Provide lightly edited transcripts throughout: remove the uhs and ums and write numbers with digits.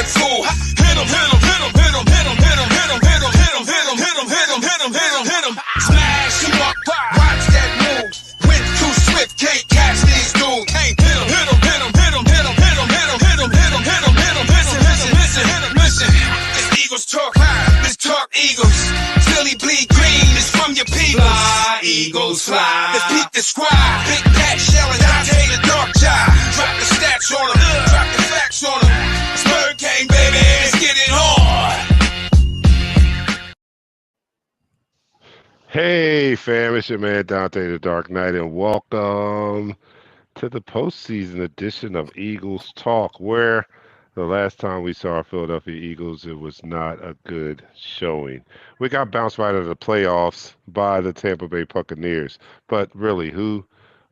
that fool. Hit him, hit him, hit him, hit him, hit him, hit him, hit him, hit him, hit him, hit him, hit him, hit him, hit him, hit him, hit him. Smash him up, watch that move. Went too swift, can't catch these dudes. Can't hit him, hit him, hit him, hit him, hit him, hit him, hit him, hit him, hit him, hit him, hit him, listen, listen, listen, hit him, listen. This Eagles talk high, this talk Eagles. Philly bleed green, it's from your people. Fly, Eagles, fly. Let's beat the squad. Big Pat Shelley, Dante the Dark Child. Drop the stats on him, drop the facts on him. Spur King, baby, let's get it on. Hey fam, it's your man Dante the Dark Knight, and welcome to the postseason edition of Eagles Talk, where the last time we saw our Philadelphia Eagles, it was not a good showing. We got bounced right out of the playoffs by the Tampa Bay Buccaneers, but really, who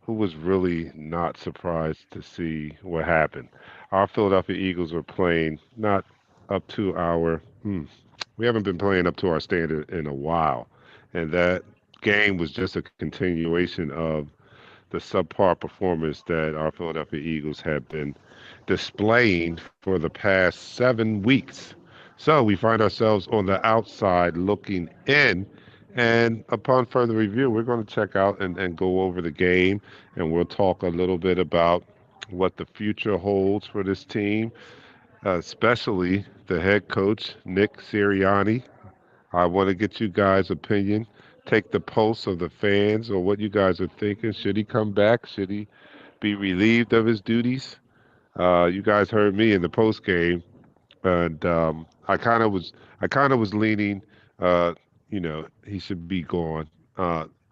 was really not surprised to see what happened? Our Philadelphia Eagles were playing not up to we haven't been playing up to our standard in a while. And that game was just a continuation of the subpar performance that our Philadelphia Eagles have been displaying for the past 7 weeks. So we find ourselves on the outside looking in. And upon further review, we're going to check out and go over the game. And we'll talk a little bit about what the future holds for this team, especially the head coach, Nick Sirianni. I want to get you guys' opinion. Take the pulse of the fans or what you guys are thinking. Should he come back? Should he be relieved of his duties? You guys heard me in the post game, and I kind of was leaning. Uh, he should be gone.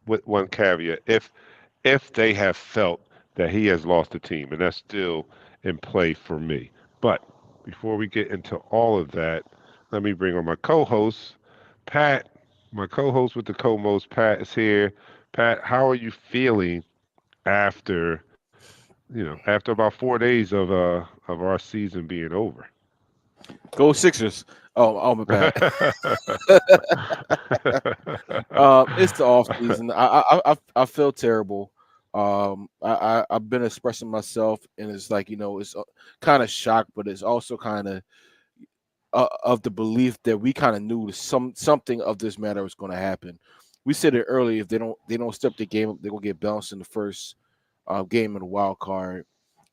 With one caveat, if they have felt that he has lost the team, and that's still in play for me. But before we get into all of that, let me bring on my co-host. Pat, my co-host with the co-most, Pat is here. Pat, how are you feeling after, after about 4 days of our season being over? Go Sixers. Oh, my bad. It's the off season. I feel terrible. I've been expressing myself, and it's like it's kind of shocked, but it's also kind of the belief that we kind of knew something of this matter was going to happen. We said it early. If they don't step the game up, they're gonna get bounced in the first game in the wild card.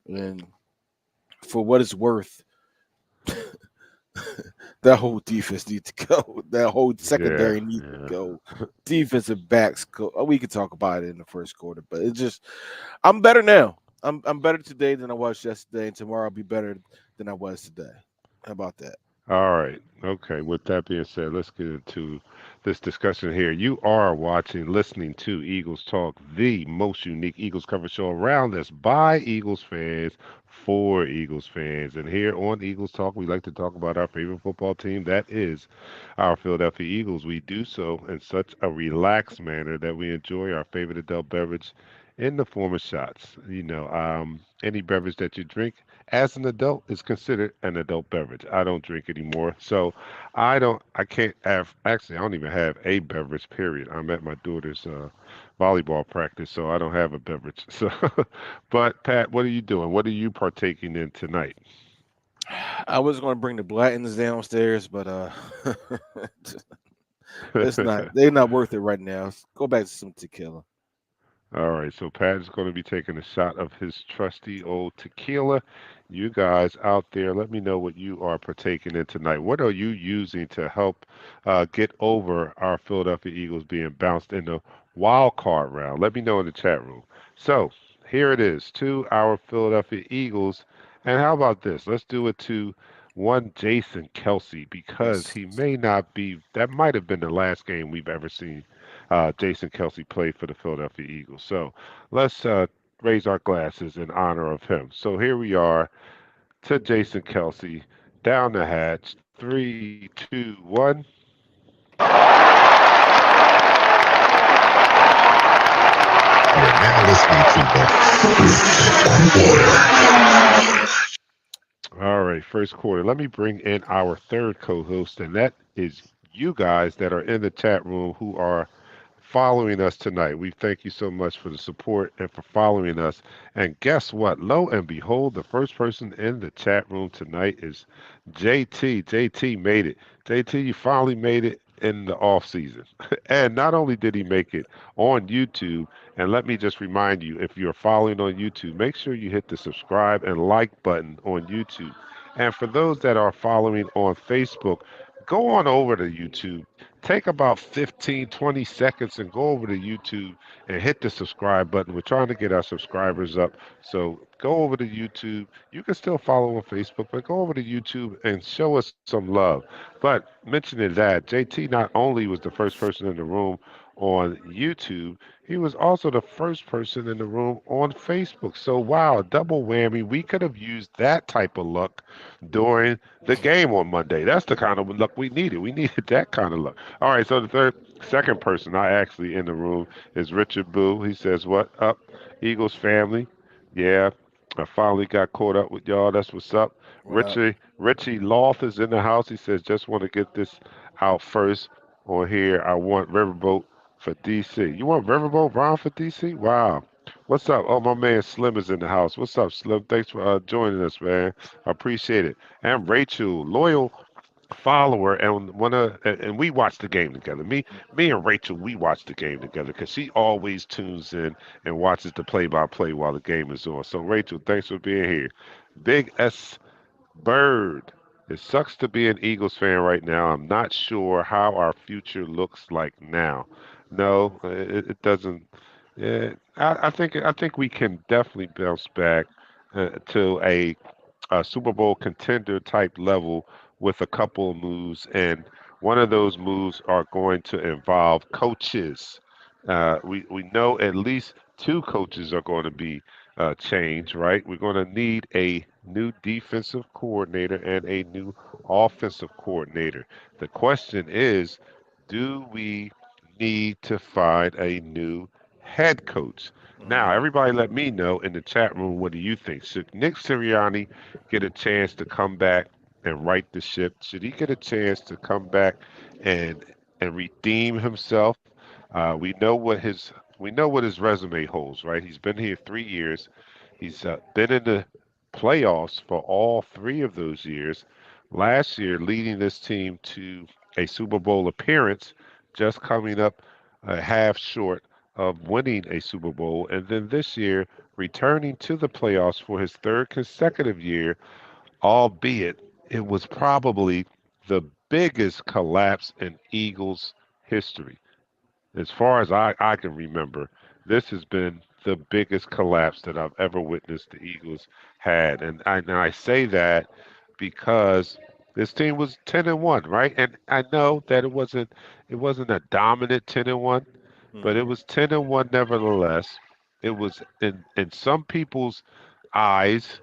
And for what it's worth, that whole defense needs to go. That whole secondary needs to go. Defensive backs go. We could talk about it in the first quarter, but it's just I'm better now. I'm better today than I was yesterday, and tomorrow I'll be better than I was today. How about that? All right. Okay. With that being said, let's get into this discussion here. You are listening to Eagles Talk, the most unique Eagles coverage show around us by Eagles fans for Eagles fans. And here on Eagles Talk, we like to talk about our favorite football team. That is our Philadelphia Eagles. We do so in such a relaxed manner that we enjoy our favorite adult beverage in the form of shots. Any beverage that you drink as an adult is considered an adult beverage. I don't drink anymore, so I don't even have a beverage, period. I'm at my daughter's volleyball practice, so I don't have a beverage. So, but Pat, what are you doing? What are you partaking in tonight? I was going to bring the Blatons downstairs, but it's not. They're not worth it right now. Go back to some tequila. All right, so Pat is going to be taking a shot of his trusty old tequila. You guys out there, let me know what you are partaking in tonight. What are you using to help get over our Philadelphia Eagles being bounced in the wild card round? Let me know in the chat room. So here it is to our Philadelphia Eagles. And how about this? Let's do it to one Jason Kelsey, because he may not be, that might have been the last game we've ever seen Jason Kelsey played for the Philadelphia Eagles. So let's raise our glasses in honor of him. So here we are to Jason Kelsey, down the hatch. 3, 2, 1. You're now listening to All right, first quarter. Let me bring in our third co-host, and that is you guys that are in the chat room who are following us tonight. We thank you so much for the support and for following us. And guess what? Lo and behold, the first person in the chat room tonight is JT. JT made it. JT, you finally made it in the off season. And not only did he make it on YouTube, and let me just remind you, if you're following on YouTube, make sure you hit the subscribe and like button on YouTube. And for those that are following on Facebook, go on over to YouTube. Take about 15, 20 seconds and go over to YouTube and hit the subscribe button. We're trying to get our subscribers up. So go over to YouTube. You can still follow on Facebook, but go over to YouTube and show us some love. But mentioning that, JT not only was the first person in the room on YouTube, he was also the first person in the room on Facebook. So, wow, double whammy. We could have used that type of luck during the game on Monday. That's the kind of luck we needed. We needed that kind of luck. All right, so second person I actually in the room is Richard Boo. He says, "What up, Eagles family? Yeah, I finally got caught up with y'all. That's what's up." What up? Richie Loth is in the house. He says, "Just want to get this out first on here. I want Riverboat for DC. You want Riverboat Brown for DC? Wow." What's up? Oh, my man Slim is in the house. What's up, Slim? Thanks for joining us, man. I appreciate it. And Rachel, loyal follower, and and we watch the game together. Me and Rachel, we watch the game together because she always tunes in and watches the play-by-play while the game is on. So, Rachel, thanks for being here. Big S Bird. It sucks to be an Eagles fan right now. I'm not sure how our future looks like now. No, it doesn't. Yeah, I think we can definitely bounce back to a Super Bowl contender type level with a couple of moves, and one of those moves are going to involve coaches. We know at least two coaches are going to be changed, right? We're going to need a new defensive coordinator and a new offensive coordinator. The question is, do we need to find a new head coach? Now, Mhm. everybody let me know in the chat room, what do you think? Should Nick Sirianni get a chance to come back and right the ship? Should he get a chance to come back and redeem himself? We know what his resume holds, right? He's been here 3 years. He's been in the playoffs for all three of those years. Last year, leading this team to a Super Bowl appearance, just coming up a half short of winning a Super Bowl, and then this year returning to the playoffs for his third consecutive year, albeit it was probably the biggest collapse in Eagles history. As far as I can remember, this has been the biggest collapse that I've ever witnessed the Eagles had. And I say that because this team was 10-1, right? And I know that it wasn't a dominant 10-1, but it Mhm. was 10-1 nevertheless. It was in some people's eyes,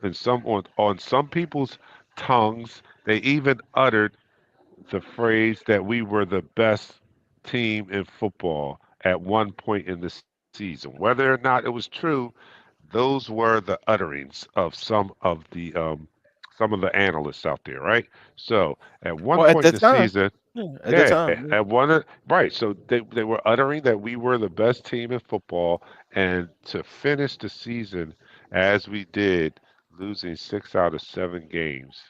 and some on some people's tongues, they even uttered the phrase that we were the best team in football at one point in the season. Whether or not it was true, those were the utterings of some of the analysts out there, right? So at one Well, at point in that the time, season, yeah, at that yeah, time, yeah. right. So they were uttering that we were the best team in football, and to finish the season as we did, losing 6 out of 7 games.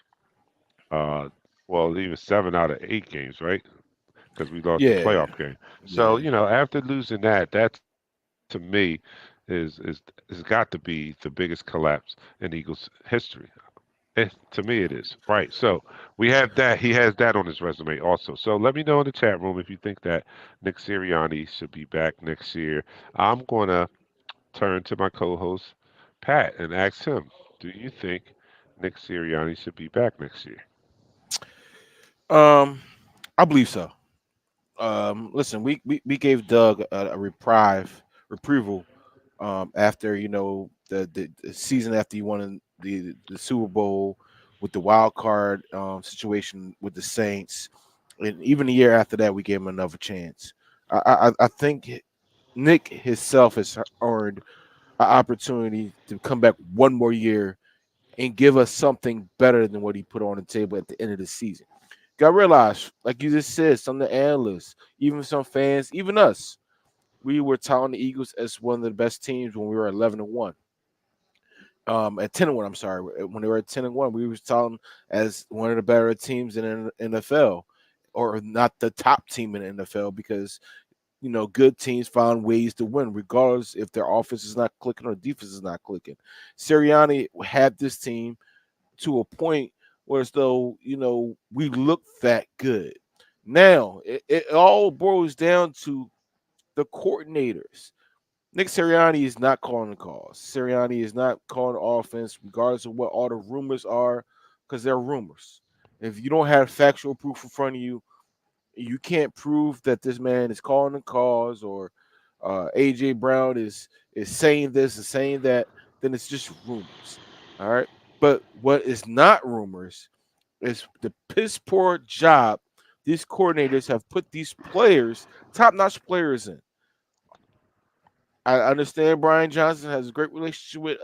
Uh, well, even 7 out of 8 games, right? Because we lost the Yeah, playoff game. So, yeah. after losing that, that to me is has got to be the biggest collapse in Eagles history. To me, it is. Right. So we have that. He has that on his resume also. So let me know in the chat room if you think that Nick Sirianni should be back next year. I'm going to turn to my co-host, Pat, and ask him, do you think Nick Sirianni should be back next year? Um, I believe so. Listen, we gave Doug a reprieval, after the season after he won the Super Bowl with the wild card situation with the Saints, and even the year after that, we gave him another chance. I think Nick himself has earned an opportunity to come back one more year and give us something better than what he put on the table at the end of the season. Got to realize, like you just said, some of the analysts, even some fans, even us, we were touting the Eagles as one of the best teams when we were 11-1. At 10-1, I'm sorry. When they were at 10-1, we was touting as one of the better teams in the NFL, or not the top team in the NFL, because good teams find ways to win, regardless if their offense is not clicking or defense is not clicking. Sirianni had this team to a point where as though we look that good. Now it all boils down to the coordinators. Nick Sirianni is not calling the calls. Sirianni is not calling the offense, regardless of what all the rumors are, because they're rumors. If you don't have factual proof in front of you, you can't prove that this man is calling the calls, or AJ Brown is saying this and saying that, then it's just rumors. All right. But what is not rumors is the piss poor job these coordinators have put these players, top notch players, in. I understand Brian Johnson has a great relationship with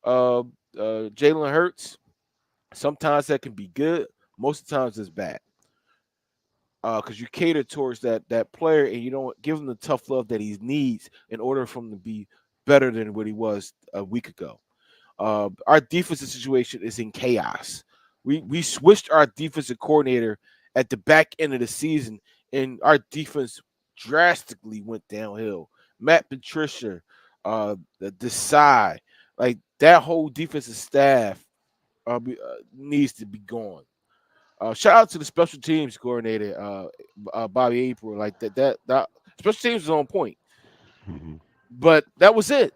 Jalen Hurts. Sometimes that can be good. Most of the times it's bad. Because you cater towards that player and you don't give him the tough love that he needs in order for him to be better than what he was a week ago. Our defensive situation is in chaos. We switched our defensive coordinator at the back end of the season, and our defense drastically went downhill. Matt Patricia, the Desai, like that whole defensive staff needs to be gone. Shout out to the special teams coordinator, Bobby April. Like that special teams is on point, Hmm. but that was it.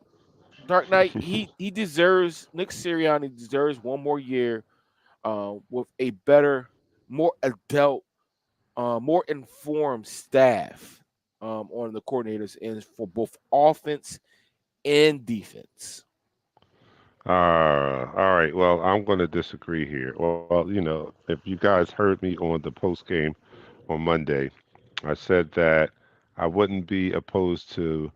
Dark Knight, he deserves Nick Sirianni deserves one more year with a better, more adult, more informed staff on the coordinators and for both offense and defense. All right. Well, I'm going to disagree here. Well, if you guys heard me on the post game on Monday, I said that I wouldn't be opposed to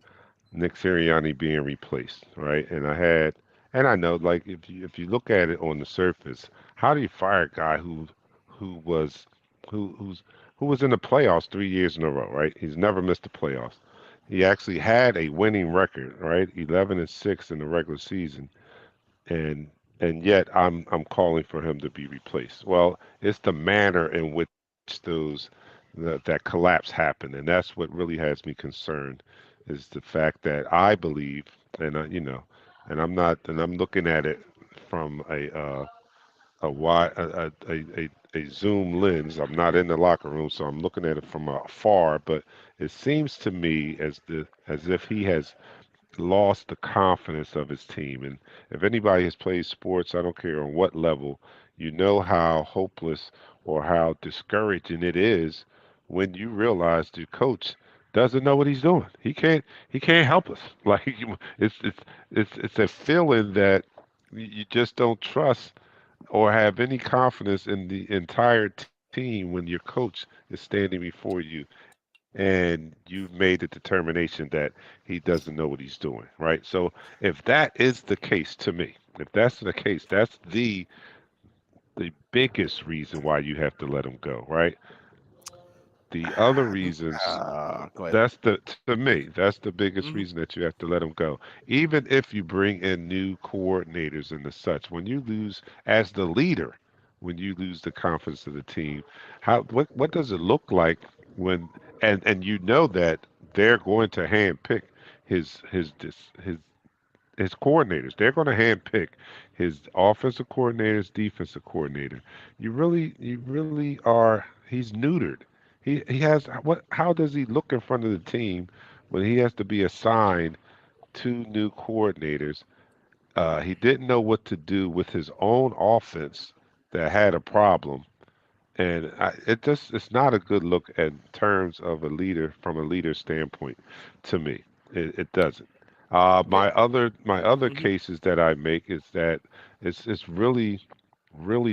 Nick Sirianni being replaced, right? And I know, like, if you look at it on the surface, how do you fire a guy who was who's who was in the playoffs 3 years in a row, right? He's never missed the playoffs. He actually had a winning record, right? 11-6 in the regular season, and yet I'm calling for him to be replaced. Well, it's the manner in which that collapse happened, and that's what really has me concerned, is the fact that I believe, and I'm looking at it from a wide a zoom lens. I'm not in the locker room, so I'm looking at it from afar, but it seems to me as if he has lost the confidence of his team. And if anybody has played sports, I don't care on what level, you know how hopeless or how discouraging it is when you realize the coach doesn't know what he's doing. He can't help us. Like it's a feeling that you just don't trust or have any confidence in the entire team when your coach is standing before you and you've made the determination that he doesn't know what he's doing, right? So if that is the case to me, if that's the case, that's the biggest reason why you have to let him go, right? The other reasons, Go ahead. that's the to me, that's the biggest Mhm. reason that you have to let him go. Even if you bring in new coordinators and the such, when you lose as the leader, when you lose the confidence of the team, what does it look like when and you know that they're going to handpick his coordinators. They're going to handpick his offensive coordinators, defensive coordinator. You really are. He's neutered. He has what? How does he look in front of the team when he has to be assigned two new coordinators? He didn't know what to do with his own offense that had a problem, and it's not a good look in terms of a leader from a leader standpoint to me. It doesn't. Yeah. My other Mhm. cases that I make is that it's really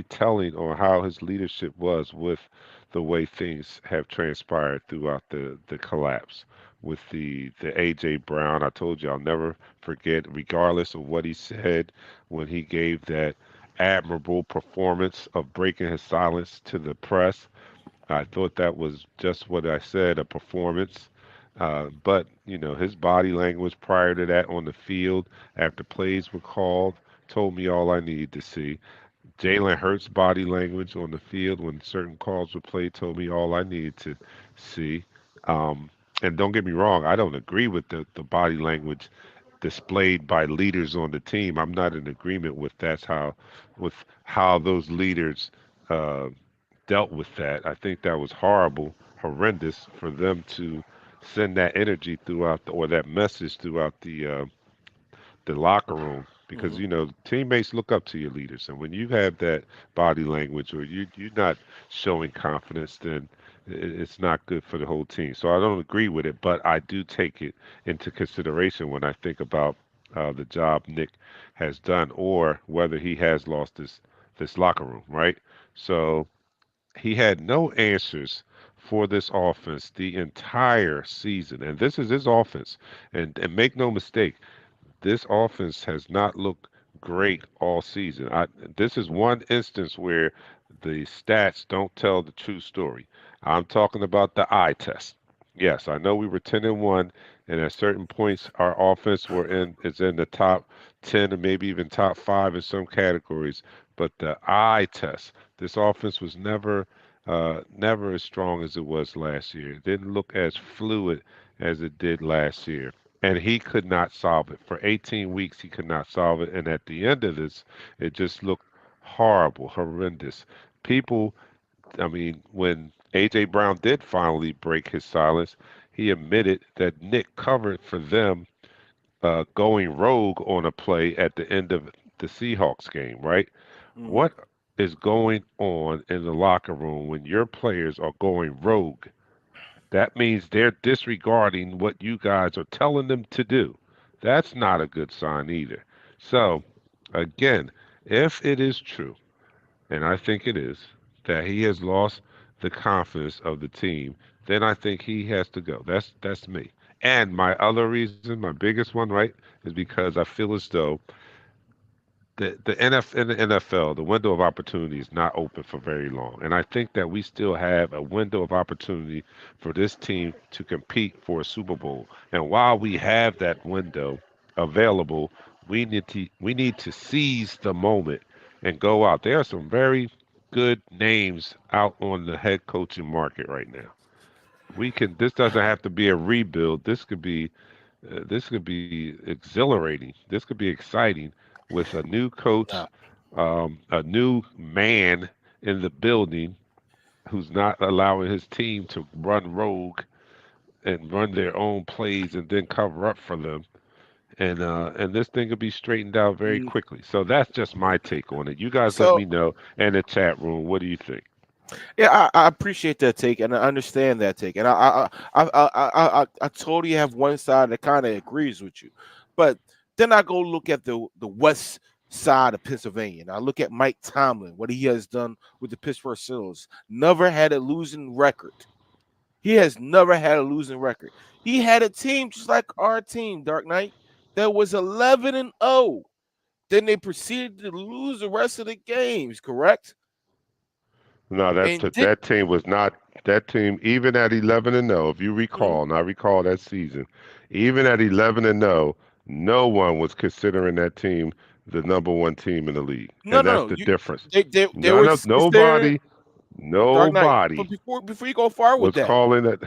telling on how his leadership was with the way things have transpired throughout the collapse with the AJ Brown. I told you I'll never forget, regardless of what he said when he gave that admirable performance of breaking his silence to the press. I thought that was just what I said, a performance. But, his body language prior to that on the field, after plays were called, told me all I needed to see. Jalen Hurts' body language on the field when certain calls were played told me all I needed to see. Um, and don't get me wrong, I don't agree with the body language displayed by leaders on the team. I'm not in agreement with how those leaders uh, dealt with that. I think that was horrible, horrendous for them to send that energy throughout or that message throughout the locker room because Hmm. teammates look up to your leaders, and when you have that body language or you're not showing confidence, then it's not good for the whole team. So I don't agree with it, but I do take it into consideration when I think about the job Nick has done or whether he has lost this locker room, right? So he had no answers for this offense the entire season, and this is his offense. And make no mistake, this offense has not looked great all season. This is one instance where the stats don't tell the true story. I'm talking about the eye test. Yes, I know we were 10-1, and at certain points our offense is in the top 10 or maybe even top 5 in some categories. But the eye test, this offense was never as strong as it was last year. It didn't look as fluid as it did last year, and he could not solve it. For 18 weeks, he could not solve it. And at the end of this, it just looked horrible, horrendous. People, I mean, when A.J. Brown did finally break his silence, he admitted that Nick covered for them going rogue on a play at the end of the Seahawks game, right? Hmm. What is going on in the locker room when your players are going rogue? That means they're disregarding what you guys are telling them to do. That's not a good sign either. So, again, if it is true, and I think it is, that he has lost the confidence of the team, then I think he has to go. That's me. And my other reason, my biggest one, right, is because I feel as though in the NFL, the window of opportunity is not open for very long, and I think that we still have a window of opportunity for this team to compete for a Super Bowl. And while we have that window available, we need to seize the moment and go out. There are some very good names out on the head coaching market right now. We can. This doesn't have to be a rebuild. This could be exhilarating. This could be exciting with a new coach, Nah. a new man in the building who's not allowing his team to run rogue and run their own plays and then cover up for them. And this thing could be straightened out very Mm. quickly. So that's just my take on it. You guys let So me know in the chat room. What do you think? yeah, I appreciate that take, and I understand that take, and I totally have one side that kind of agrees with you, but then I go look at the west side of Pennsylvania, and I look at Mike Tomlin, what he has done with the Pittsburgh Steelers. Never had a losing record. He has never had a losing record. He had a team just like our team, Dark Knight, that was 11-0. Then they proceeded to lose the rest of the games. Correct? No, And did that team was not that team. Even at 11-0, if you recall, and I recall that season, even at 11-0, no one was considering that team the number one team in the league, no, and no, that's no. the You difference. they None were of considering Dark Knight. But nobody before you go far with was that, calling it.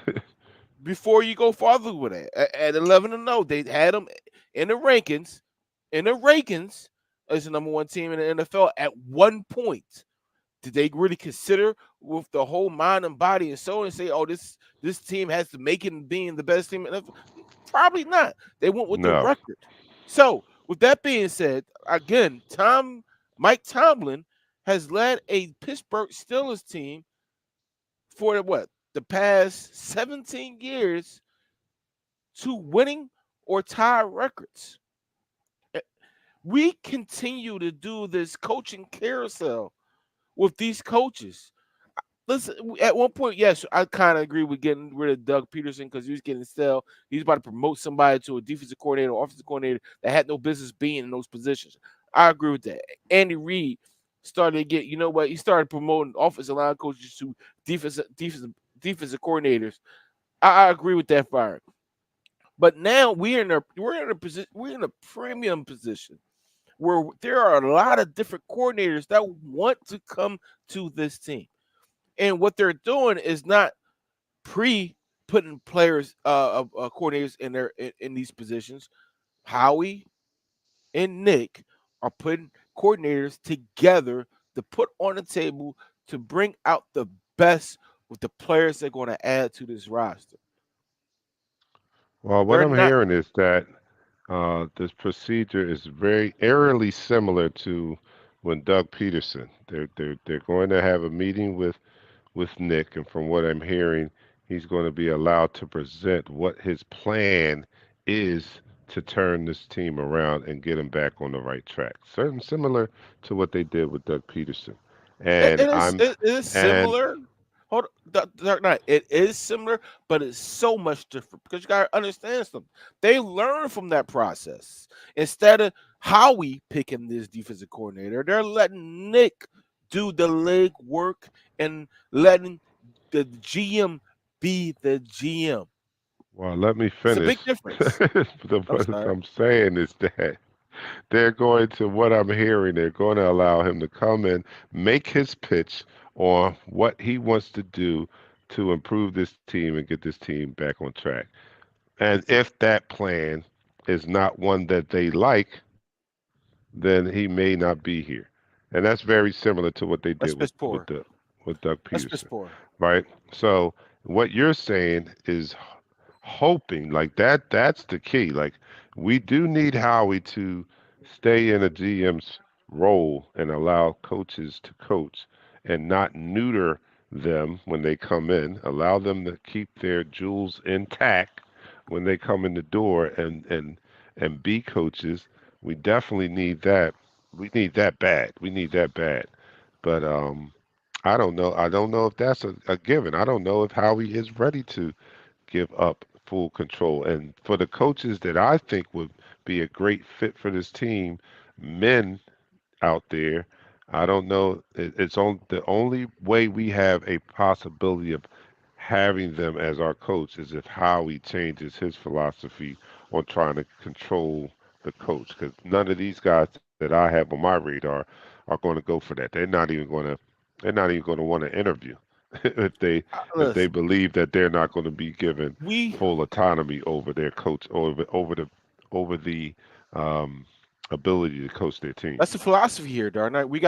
before you go farther with that, at 11-0, they had them in the rankings, as the number one team in the NFL at one point. Did they really consider with the whole mind and body and soul and say, "Oh, this team has to make it being the best team"? Probably not. They went with the No, record. So, with that being said, again, Mike Tomlin has led a Pittsburgh Steelers team for the past 17 years to winning or tie records. Eh, We continue to do this coaching carousel with these coaches. Listen, at one point, yes, I kind of agree with getting rid of Doug Peterson because he was getting stale. He's about to promote somebody to a defensive coordinator or offensive coordinator that had no business being in those positions. I agree with that. Andy Reid started to get, you know what? He started promoting offensive line coaches to defensive coordinators. I agree with that firing. But now we're in a premium position where there are a lot of different coordinators that want to come to this team. And what they're doing is not pre putting players coordinators in these positions. Howie and Nick are putting coordinators together to put on the table to bring out the best with the players they're going to add to this roster. Well, what They're I'm not hearing is that this procedure is very eerily similar to when Doug Peterson. They're going to have a meeting with Nick, and from what I'm hearing, he's going to be allowed to present what his plan is to turn this team around and get him back on the right track. Certain similar to what they did with Doug Peterson, It, and it is I'm it is and similar. Hold on, Dark Knight. It is similar, but it's so much different because you gotta understand something. They learn from that process. Instead of Howie picking this defensive coordinator, they're letting Nick do the leg work and letting the GM be the GM. well, let me It's a finish. big difference. I'm What sorry. I'm saying is that they're going to, what I'm hearing, they're going to allow him to come in, make his pitch on what he wants to do to improve this team and get this team back on track. And if that plan is not one that they like, then he may not be here. And that's very similar to what they did That's piss poor. with Doug That's Peterson, piss poor. right? So what you're saying is hoping like that's the key. Like we do need Howie to stay in a GM's role and allow coaches to coach and not neuter them when they come in. Allow them to keep their jewels intact when they come in the door and be coaches. We definitely need that. We need that bad. We need that bad. But I don't know. I don't know if that's a given. I don't know if Howie is ready to give up full control. And for the coaches that I think would be a great fit for this team, men out there, I don't know. It's on the only way we have a possibility of having them as our coach is if Howie changes his philosophy on trying to control the coach. Because none of these guys that I have on my radar are going to go for that. They're not even going to want to interview if they Listen, believe that they're not going to be given we full autonomy over their coach over the um, ability to coach their team. That's the philosophy here, Dark Knight. We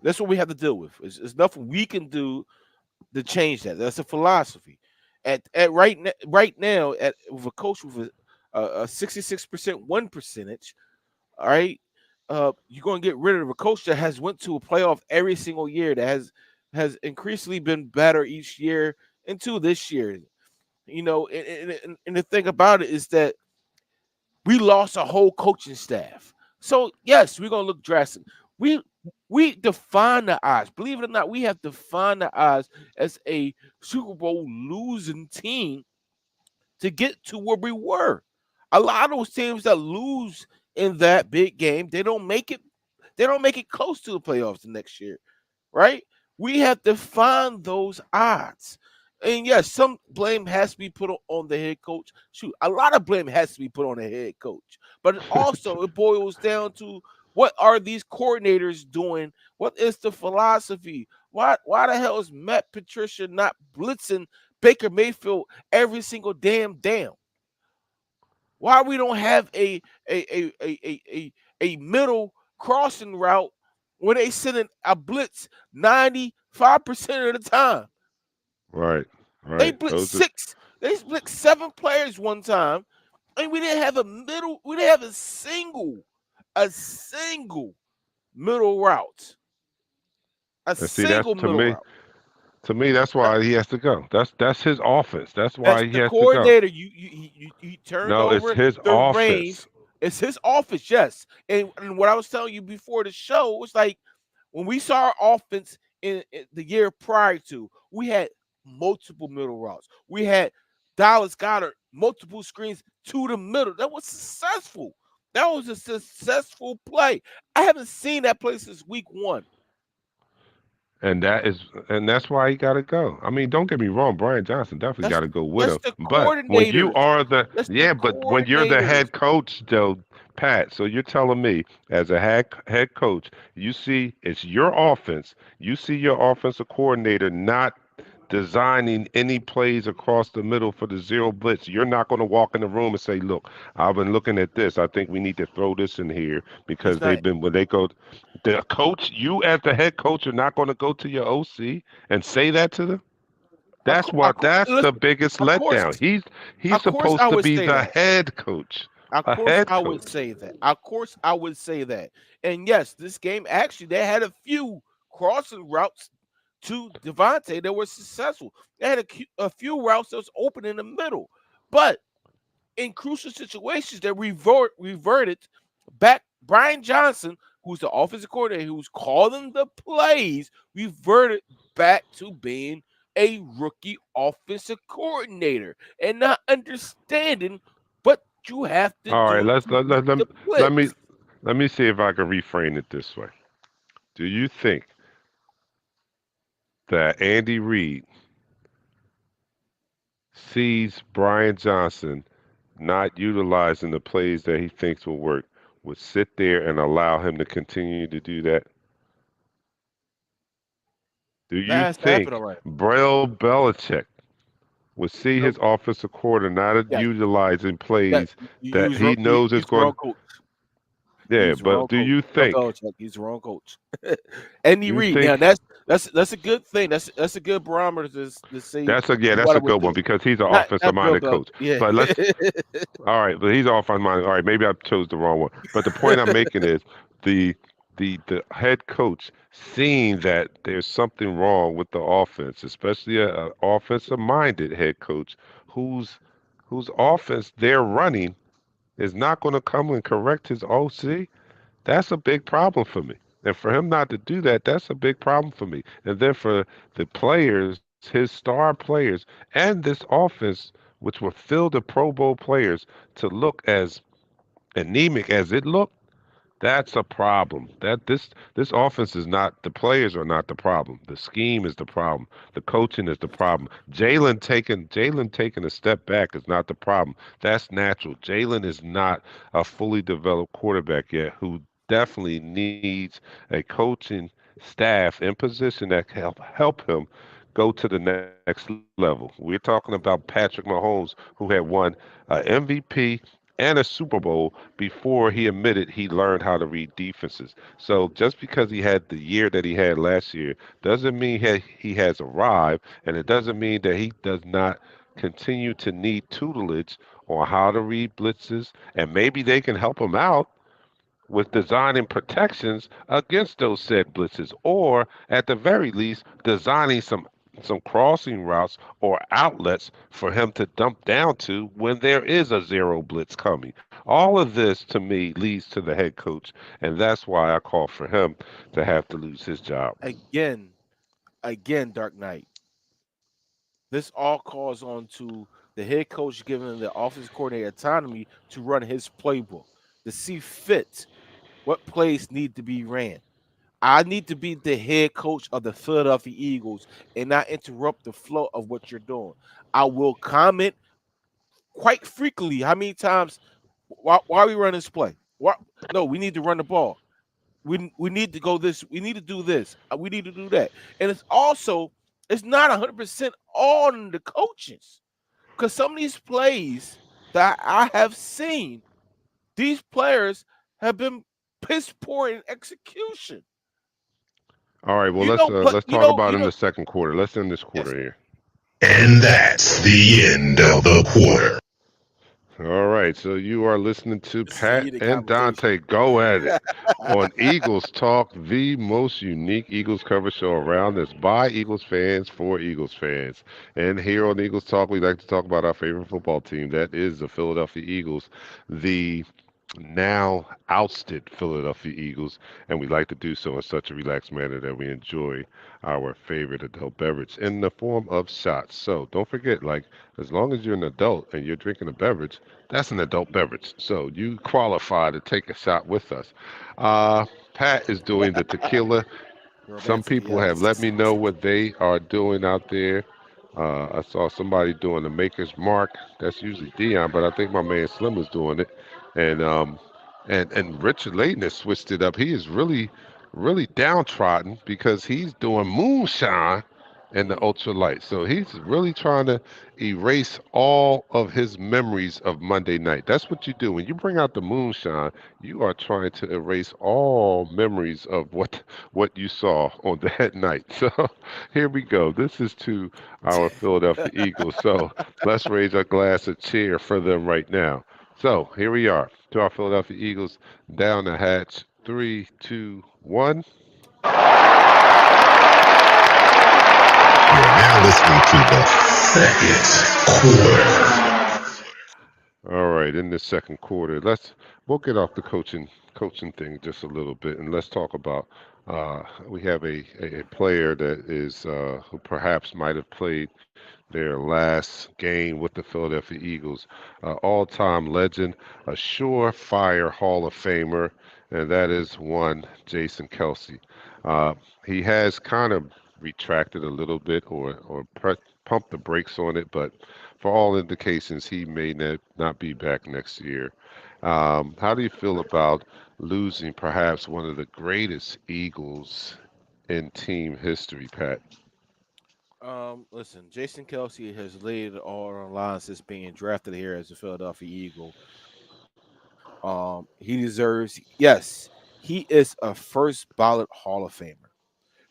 that's what we have to deal with. It's nothing we can do to change that. That's a philosophy. At right now, at with a coach with a 66% win percentage, all right, you're gonna get rid of a coach that has went to a playoff every single year, that has increasingly been better each year into this year. You know, and the thing about it is that we lost a whole coaching staff. So yes, we're gonna look drastic. We we define the odds. Believe it or not, we have defined the odds as a Super Bowl losing team to get to where we were. A lot of those teams that lose in that big game, they don't make it. They don't make it close to the playoffs the next year, right? We have to find those odds. And yes, some blame has to be put on the head coach. Shoot, a lot of blame has to be put on the head coach. But also, it boils down to what are these coordinators doing? What is the philosophy? Why the hell is Matt Patricia not blitzing Baker Mayfield every single damn down? Why we don't have a middle crossing route when they send in a blitz 95% of the time? Right, They right. blitz Those are six, they blitzed seven players one time, and we didn't have a middle, we didn't have a single middle route. A and see that's single middle route. to me that's That- why he has to go. That's his offense. That's That's why he the has to go. coordinator. You turned No, it's over his the reins. offense. It's his office, yes. And what I was telling you before the show was like when we saw our offense in the year prior to, we had multiple middle routes. We had Dallas Goddard multiple screens to the middle. That was successful. That was a successful play. I haven't seen that play since week one. And that's why he got to go. I mean, don't get me wrong, Brian Johnson definitely That's got to go with that's him. the But when you coordinators. are the That's the yeah, but when you're the coordinators. head coach, though, Pat. So you're telling me, as a head coach, you see it's your offense. You see your offensive coordinator not designing any plays across the middle for the zero blitz. You're not going to walk in the room and say, "Look, I've been looking at this. I think we need to throw this in here because He's not. they've been when they go." The coach, you as the head coach, are not going to go to your OC and say that to them. That's what. That's the Listen, biggest of course, letdown. He's of course, I supposed to would be say the that. head coach, Of a course, head I would coach. say that. Of course, I would say that. And yes, this game actually they had a few crossing routes to Devontae that were successful. They had a few routes that was open in the middle, but in crucial situations that reverted back. Brian Johnson, who's the offensive coordinator, who's calling the plays, reverted back to being a rookie offensive coordinator and not understanding what you have to All right, do let's to beat the let me blitz. let me see if I can reframe it this way. Do you think that Andy Reid sees Brian Johnson not utilizing the plays that he thinks will work, would sit there and allow him to continue to do that? Do That you has to happen, all think right. Bill Belichick would see Nope. his offensive coordinator not Yes, utilizing yes. plays that he knows is He's the wrong going? coach. Yeah, He's the but wrong do coach. you Bill think? Belichick, he's the wrong coach. Andy You Reid. Now think that's a good thing. That's a good barometer to see that's what I a would good one do. because he's an Not offensive Bill minded Belichick. coach. Yeah. But let's all right, but he's off on mine. All right, maybe I chose the wrong one. But the point I'm making is the the head coach seeing that there's something wrong with the offense, especially a offensive minded head coach whose offense they're running is not going to come and correct his OC. That's a big problem for me. And for him not to do that, that's a big problem for me. And then for the players, his star players, and this offense, which were filled with Pro Bowl players, to look as anemic as it looked, that's a problem. This offense is not the players are not the problem. The scheme is the problem. The coaching is the problem. Jalen taking a step back is not the problem. That's natural. Jalen is not a fully developed quarterback yet who definitely needs a coaching staff in position that can help him go to the next level. We're talking about Patrick Mahomes, who had won MVP and a Super Bowl before he admitted he learned how to read defenses. So just because he had the year that he had last year doesn't mean he has arrived, and it doesn't mean that he does not continue to need tutelage on how to read blitzes, and maybe they can help him out with designing protections against those said blitzes, or at the very least, designing some crossing routes or outlets for him to dump down to when there is a zero blitz coming. All of this to me leads to the head coach, and that's why I call for him to have to lose his job. again, again, Dark Knight. This all calls on to the head coach giving the offensive coordinator autonomy to run his playbook, to see fit what plays need to be ran. I need to be the head coach of the Philadelphia Eagles and not interrupt the flow of what you're doing. I will comment quite frequently how many times why we run this play. Why, no, we need to run the ball. We need to go this. We need to do this. We need to do that. And it's not 100% on the coaches because some of these plays that I have seen, these players have been piss poor in execution. All right, well You know, but let's talk about in the second quarter. Let's end this quarter yes, here. And that's the end of the quarter. All right, so you are listening to this is a Pat heated and conversation. Dante go at it on Eagles Talk, the most unique Eagles cover show around that's by Eagles fans for Eagles fans. And here on Eagles Talk, we like to talk about our favorite football team. That is the Philadelphia Eagles. The now ousted Philadelphia Eagles, and we like to do so in such a relaxed manner that we enjoy our favorite adult beverage in the form of shots. So don't forget, like, as long as you're an adult and you're drinking a beverage, that's an adult beverage. So you qualify to take a shot with us. Pat is doing the tequila. Some Romantic, people have let yes. me know what they are doing out there. I saw somebody doing the Maker's Mark. That's usually Dion, but I think my man Slim was doing it. And Richard Layton has switched it up. He is really downtrodden because he's doing moonshine and the Mm. ultralight. So he's really trying to erase all of his memories of Monday night. That's what you do when you bring out the moonshine. You are trying to erase all memories of what you saw on that night. So here we go. This is to our Philadelphia Eagles. So let's raise a glass of cheer for them right now. So here we are to our Philadelphia Eagles down the hatch. Three, two, one. You're now listening to the second quarter. All right, in the second quarter, we'll get off the coaching thing just a little bit, and let's talk about we have a player that is who perhaps might have played their last game with the Philadelphia Eagles, all-time legend, a surefire Hall of Famer, and that is one Jason Kelsey. Uh, he has kind of retracted a little bit or pumped the brakes on it, but for all indications, he may not be back next year. How do you feel about losing perhaps one of the greatest Eagles in team history, Pat? Listen, Jason Kelsey has laid it all on the line since being drafted here as a Philadelphia Eagle. He deserves, yes, he is a first ballot Hall of Famer.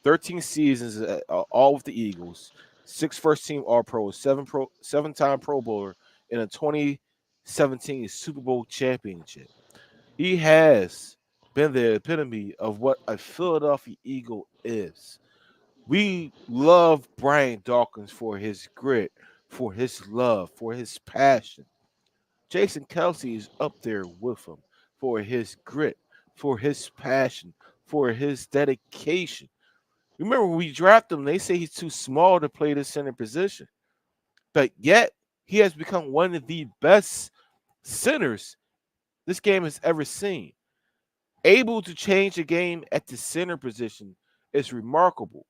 13 seasons, all with the Eagles, six first team All Pros, 7-time Pro Bowler, and a 2017 Super Bowl championship. He has been the epitome of what a Philadelphia Eagle is. We love Brian Dawkins for his grit, for his love, for his passion. Jason Kelsey is up there with him for his grit, for his passion, for his dedication. Remember, when we draft him, they say he's too small to play the center position, but yet he has become one of the best centers this game has ever seen. Able to change the game at the center position is remarkable.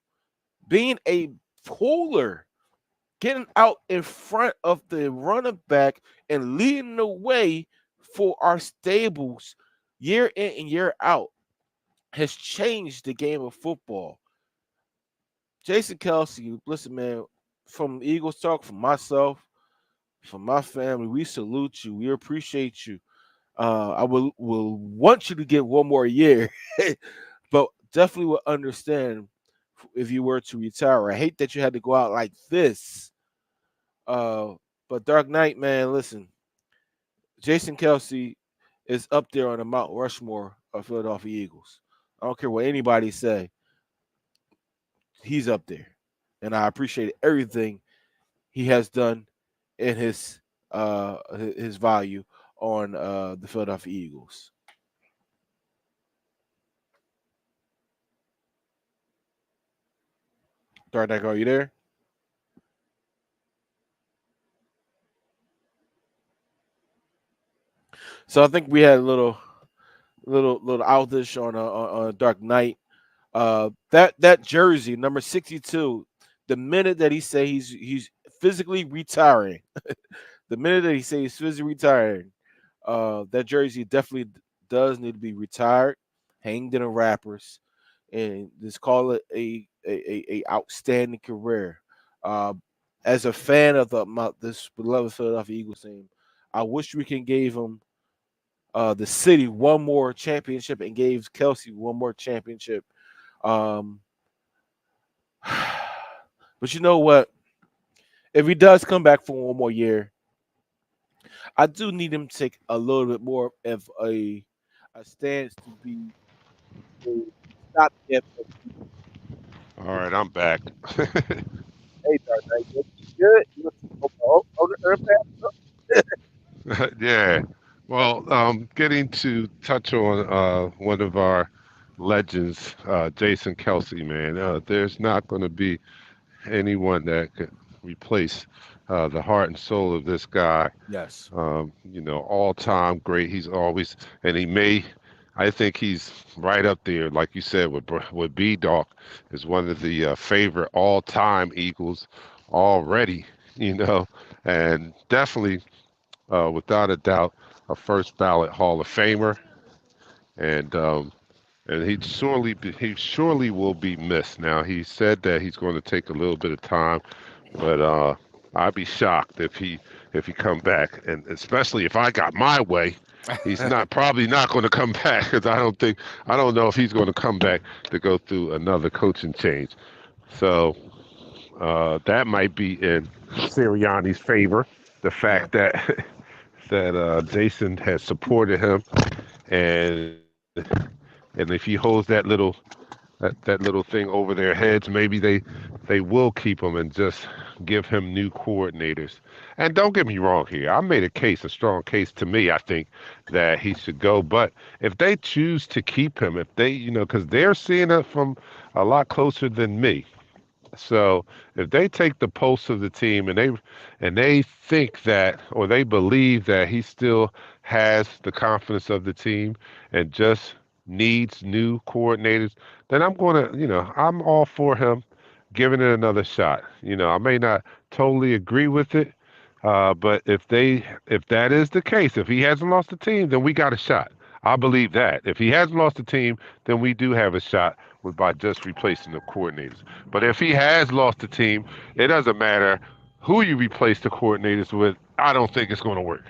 Being a puller, getting out in front of the running back and leading the way for our stables year in and year out has changed the game of football. Jason Kelsey, listen, man, from Eagles Talk, from myself, from my family, we salute you. We appreciate you. I will want you to get one more year, but definitely will understand if you were to retire. I hate that you had to go out like this. Uh, but Dark Knight, man, listen, Jason Kelsey is up there on the Mount Rushmore of Philadelphia Eagles. I don't care what anybody say, he's up there, and I appreciate everything he has done in his value on the Philadelphia Eagles. Dark Knight, are you there? So I think we had a little outage on Dark Knight. That jersey number 62. The minute that he say he's physically retiring, the minute that he say he's physically retiring, that jersey definitely does need to be retired, hanged in the wrappers, and just call it a outstanding career. Uh, as a fan of this beloved Philadelphia Eagles team, I wish we can give him the city one more championship and gave Kelsey one more championship. Um, but you know what? If he does come back for one more year, I do need him to take a little bit more of a stance to be a stopgap. All right, I'm back. Hey, Dark Knight, you good? You want to- oh, oh, oh, Yeah. Well, getting to touch on one of our legends, Jason Kelsey, man. There's not going to be anyone that could replace the heart and soul of this guy. Yes. All time great. He's always, and I think he's right up there, like you said, with B Doc, is one of the favorite all time Eagles already. You know, and definitely, without a doubt, a first ballot Hall of Famer, and he surely will be missed. Now he said that he's going to take a little bit of time, but I'd be shocked if he come back, and especially if I got my way, he's not probably not going to come back because I don't know if he's going to come back to go through another coaching change. So that might be in Sirianni's favor, the Yeah. fact that that Jason has supported him, and and if he holds that little thing over their heads, maybe they will keep him and just give him new coordinators. And don't get me wrong here, I made a strong case to me. I think that he should go, but if they choose to keep him, if they, because they're seeing it from a lot closer than me. So if they take the pulse of the team and they think that or they believe that he still has the confidence of the team and just needs new coordinators, then I'm all for him giving it another shot. I may not totally agree with it, but if that is the case, if he hasn't lost the team, then we got a shot. I believe that. If he hasn't lost the team, then we do have a shot by just replacing the coordinators. But if he has lost the team, it doesn't matter who you replace the coordinators with. I don't think it's going to work.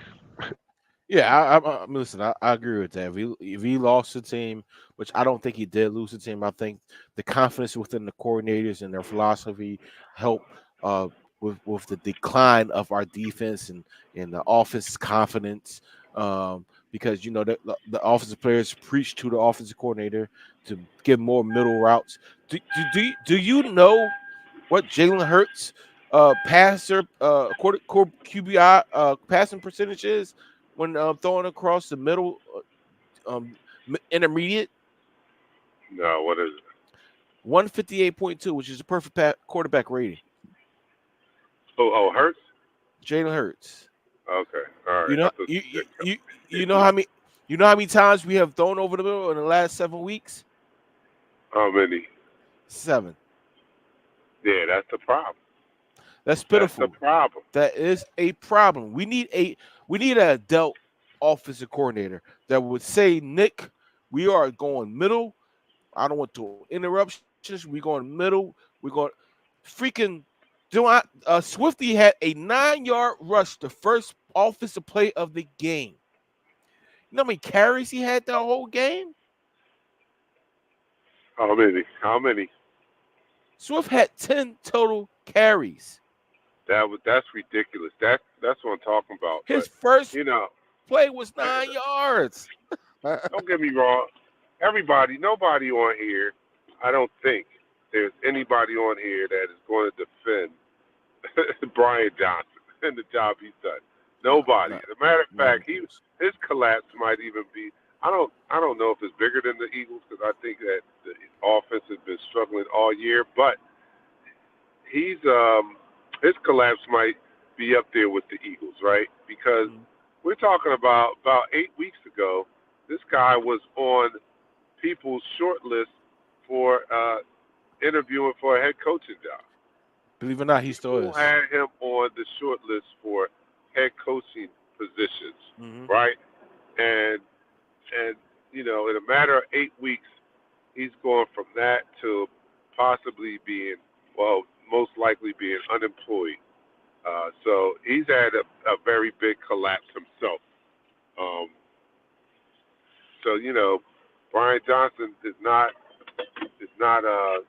Yeah, I mean, listen, I agree with that. If he lost the team, which I don't think he did lose the team, I think the confidence within the coordinators and their philosophy helped with the decline of our defense and the offense confidence. Because the offensive players preach to the offensive coordinator to give more middle routes. Do you know what Jalen Hurts passer QBI passing percentage is when throwing across the middle intermediate? No, what is it? 158.2, which is a perfect quarterback rating. Oh, Hurts. Jalen Hurts. Okay, all You right. know I thought you, you you said you you know how many times we have thrown over the middle in the last 7 weeks? how many? 7. Yeah, that's the problem. That's That's the pitiful. problem. That is a problem. We need an adult offensive coordinator that would say, Nick, we are going middle. I don't want to interruptions. We're going middle. We're going freaking. Swifty had a 9-yard rush, the first offensive play of the game. You know how many carries he had that whole game? How many? How many? Swift had 10 total carries. That's ridiculous. That's what I'm talking about. His But first you know, play was 9 yards. don't get me wrong. Nobody on here, I don't think there's anybody on here that is going to defend Brian Johnson and the job he's done. No, Nobody. not As a matter of none fact, of us. his collapse might even be. I don't know if it's bigger than the Eagles because I think that the offense has been struggling all year. But his collapse might be up there with the Eagles, right? Because Mhm. we're talking about 8 weeks ago, this guy was on people's short list for interviewing for a head coaching job. Believe it or not, he still People is. had him on the short list for head coaching positions, Hmm. right? And and in a matter of 8 weeks, he's going from that to possibly being, well, most likely being unemployed. So he's had a very big collapse himself. Um, so Brian Johnson is not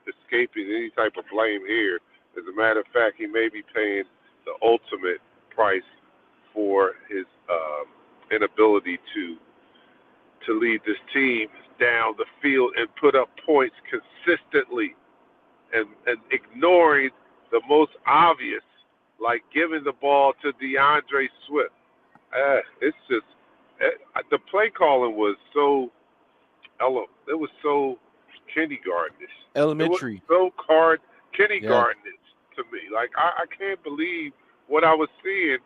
escaping any type of blame here. As a matter of fact, he may be paying the ultimate price for his inability to lead this team down the field and put up points consistently, and ignoring the most obvious, like giving the ball to DeAndre Swift. It's just The play calling was so it was so kindergartenish. It was Elementary. so Yeah. kindergartenish to me. Like I can't believe what I was seeing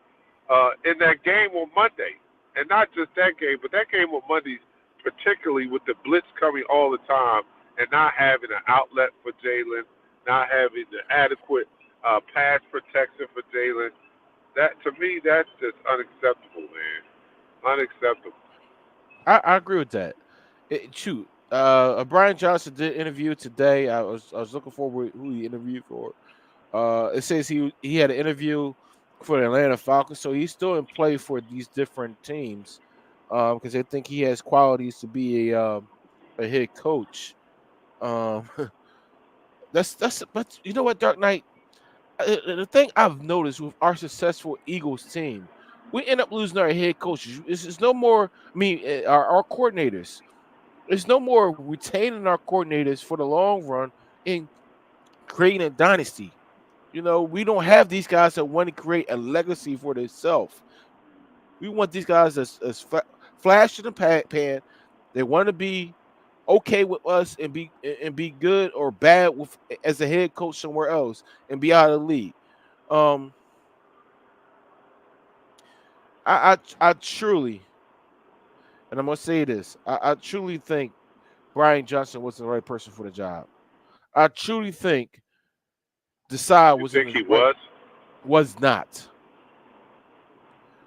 in that game on Monday, and not just that game, but that game on Monday, particularly with the blitz coming all the time and not having an outlet for Jalen, not having the adequate pass protection for Jalen. That to me, that's just unacceptable, man. Unacceptable. I agree with that. Shoot. Brian Johnson did interview today. I was looking forward who he interviewed for. It says he had an interview for the Atlanta Falcons, so he's still in play for these different teams because they think he has qualities to be a head coach. Um, that's but you know what, Dark Knight. The thing I've noticed with our successful Eagles team, we end up losing our head coaches. It's no more. I mean, our coordinators. It's no more retaining our coordinators for the long run and creating a dynasty. We don't have these guys that want to create a legacy for themselves. We want these guys flash in the pan. They want to be okay with us and be good or bad with as a head coach somewhere else and be out of the league. Um, I truly, and I'm gonna say this, I truly think Brian Johnson wasn't the right person for the job. I truly think Desai You was in think the he right was? was not.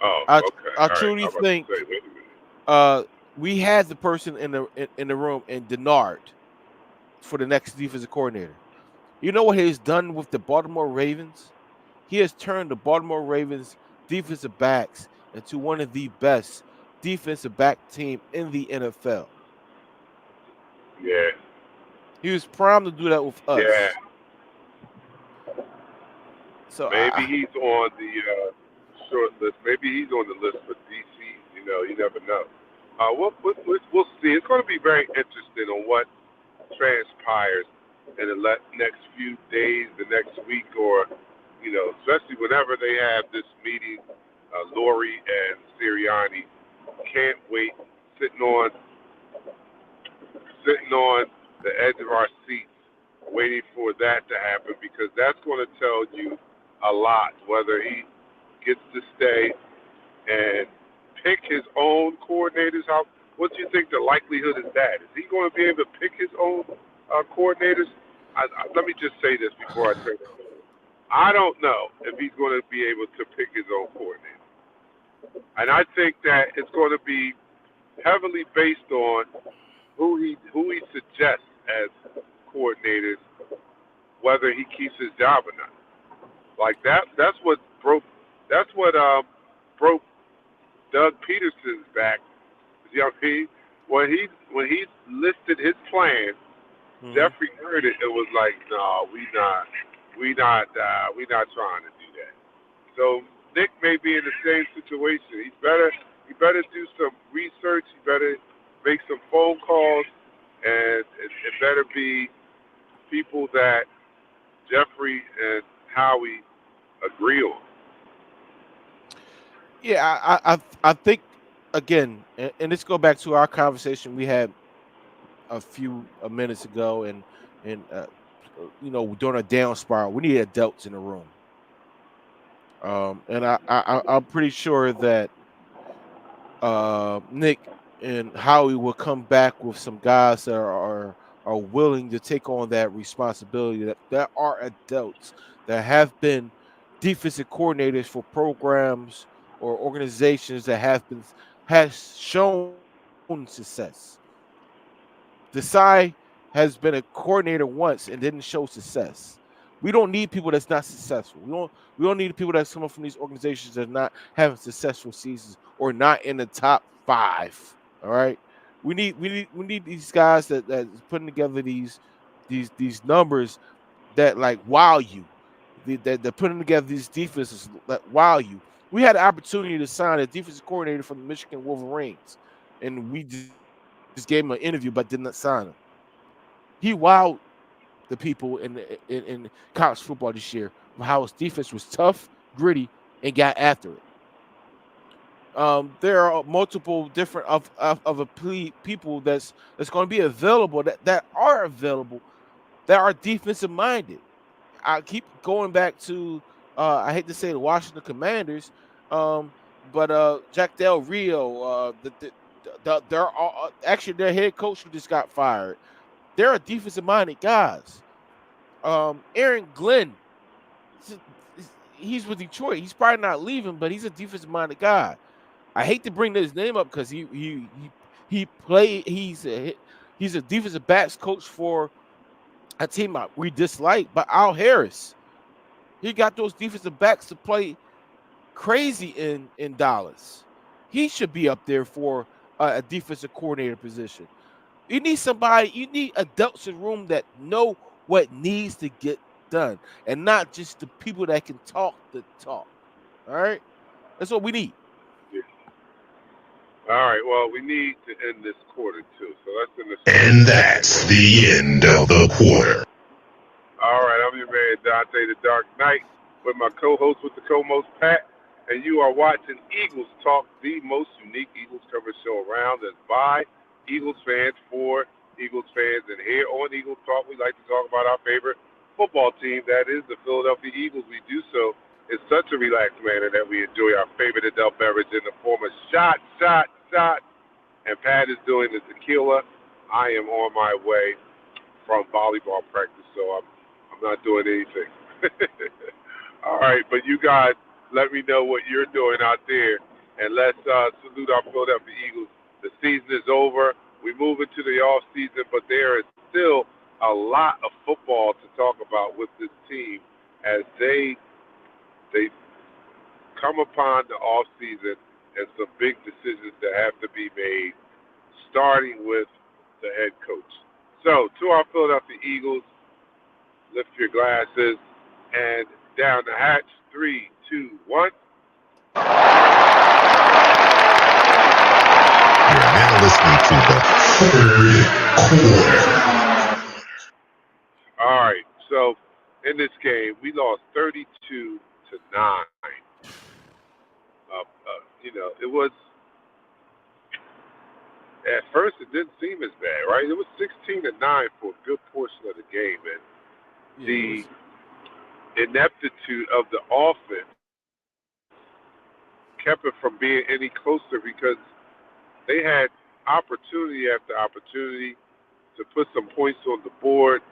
Oh, I okay. I All right. truly I'm about to say, think wait a minute. uh we had the person in the room in Denard for the next defensive coordinator. You know what he's done with the Baltimore Ravens? He has turned the Baltimore Ravens defensive backs into one of the best defensive back team in the NFL. Yeah, He was primed to do that with yeah. us. So Maybe he's on the short list. Maybe he's on the list for DC. You never know. We'll see. It's going to be very interesting on what transpires in the next few days, the next week, or especially whenever they have this meeting. Lori and Sirianni can't wait. Sitting on sitting on the edge of our seats, waiting for that to happen because that's going to tell you a lot whether he gets to stay and pick his own coordinators. What do you think the likelihood is that? Is he going to be able to pick his own coordinators? Let me just say this before I turn it over. I don't know if he's going to be able to pick his own coordinator. And I think that it's going to be heavily based on who he suggests as coordinators, whether he keeps his job or not. Like that's what broke Doug Peterson's back. You know, when he listed his plan, mhm. Jeffrey heard it and was like, "No, we not trying to do that." So Nick may be in the same situation. He better do some research. He better make some phone calls, and it better be people that Jeffrey and Howie agree on. Yeah, I think again, and let's go back to our conversation we had a few minutes ago, and during a down spiral, we need adults in the room. And I'm pretty sure that Nick and Howie will come back with some guys that are willing to take on that responsibility. That are adults that have been defensive coordinators for programs or organizations that has shown success. Desai has been a coordinator once and didn't show success. We don't need people that's not successful. We don't need people that's coming from these organizations that are not having successful seasons or not in the top 5. All right. We need these guys that's putting together these numbers that like wow you. That they're putting together these defenses that wow you. We had an opportunity to sign a defensive coordinator from the Michigan Wolverines, and we just gave him an interview but did not sign him. He wowed the people in college football this year with how his defense was tough, gritty, and got after it. There are multiple different people that's going to be available that are available that are defensive minded. I keep going back to I hate to say the Washington Commanders, but Jack Del Rio, they're all, actually their head coach who just got fired. They're a defensive minded guys. Aaron Glenn, he's he's with Detroit. He's probably not leaving, but he's a defensive minded guy. I hate to bring his name up because he play he's a defensive backs coach for a team we dislike, but Al Harris. He got those defensive backs to play crazy in Dallas. He should be up there for a defensive coordinator position. You need somebody, you need adults in the room that know what needs to get done and not just the people that can talk the talk. All right? That's what we need. Yeah. All right. Well, we need to end this quarter too. So let's end this. And that's the end of the quarter. All right. I'm your man Dante the Dark Knight with my co-host with the co-most Pat, and you are watching Eagles Talk, the most unique Eagles coverage show around, and by Eagles fans for Eagles fans. And here on Eagles Talk, we like to talk about our favorite football team, that is the Philadelphia Eagles. We do so in such a relaxed manner that we enjoy our favorite adult beverage in the form of shot. And Pat is doing the tequila. I am on my way from volleyball practice, so I'm not doing anything. All right, but you guys, let me know what you're doing out there, and let's salute our Philadelphia Eagles. The season is over. We move into the off season, but there is still a lot of football to talk about with this team as they come upon the off season and some big decisions that have to be made, starting with the head coach. So, to our Philadelphia Eagles, lift your glasses and down the hatch. 3, 2, 1. You're now listening to the third quarter. All right. So, in this game, we lost 32-9. It was at first it didn't seem as bad, right? It was 16-9 for a good portion of the game, and the ineptitude of the offense kept it from being any closer because they had opportunity after opportunity to put some points on the board,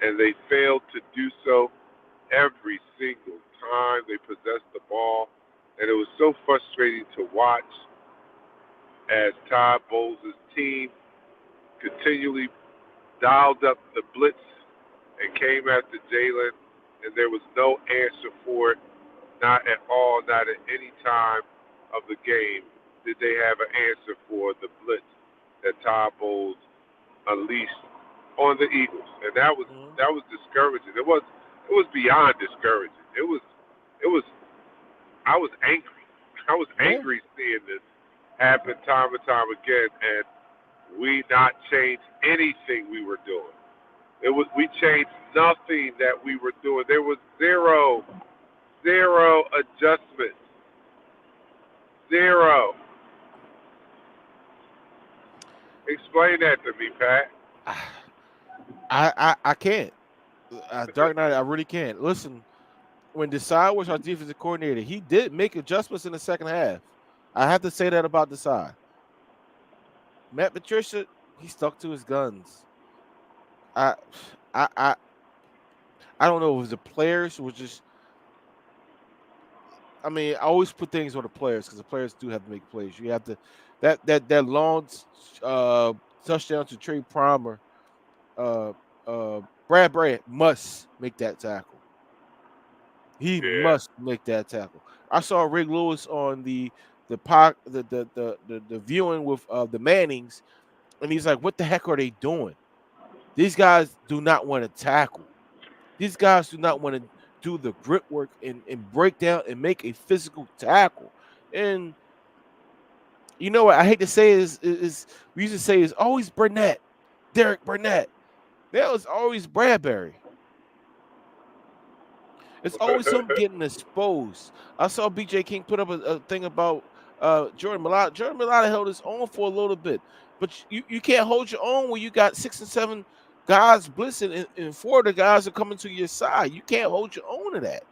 and they failed to do so every single time they possessed the ball. And it was so frustrating to watch as Todd Bowles' team continually dialed up the blitz and came after Jalen, and there was no answer for it, not at all, not at any time of the game did they have an answer for the blitz that Todd Bowles unleashed on the Eagles, and that was discouraging. It was beyond discouraging. It was I was angry. I was angry seeing this happen time and time again, and we not changed anything we were doing. We changed nothing that we were doing. There was zero adjustments. Zero. Explain that to me, Pat. I can't. Dark Knight, I really can't. Listen, when Desai was our defensive coordinator, he did make adjustments in the second half. I have to say that about Desai. Matt Patricia, he stuck to his guns. I don't know if it was the players who were just. I mean, I always put things on the players because the players do have to make plays. You have to that long touchdown to Trey Palmer. Brad must make that tackle. He must make that tackle. I saw Rick Lewis on the viewing with the Mannings, and he's like, "What the heck are they doing? These guys do not want to tackle. These guys do not want to do the grit work and break down and make a physical tackle." And you know what I hate to say is we used to say is always Burnett, Derek Burnett. That was always Bradbury. It's always him getting exposed. I saw BJ King put up a thing about Jordan Malata. Jordan Malata held his own for a little bit, but you can't hold your own when you got 6 and 7 guys blitzing and 4 of the guys are coming to your side. You can't hold your own to that.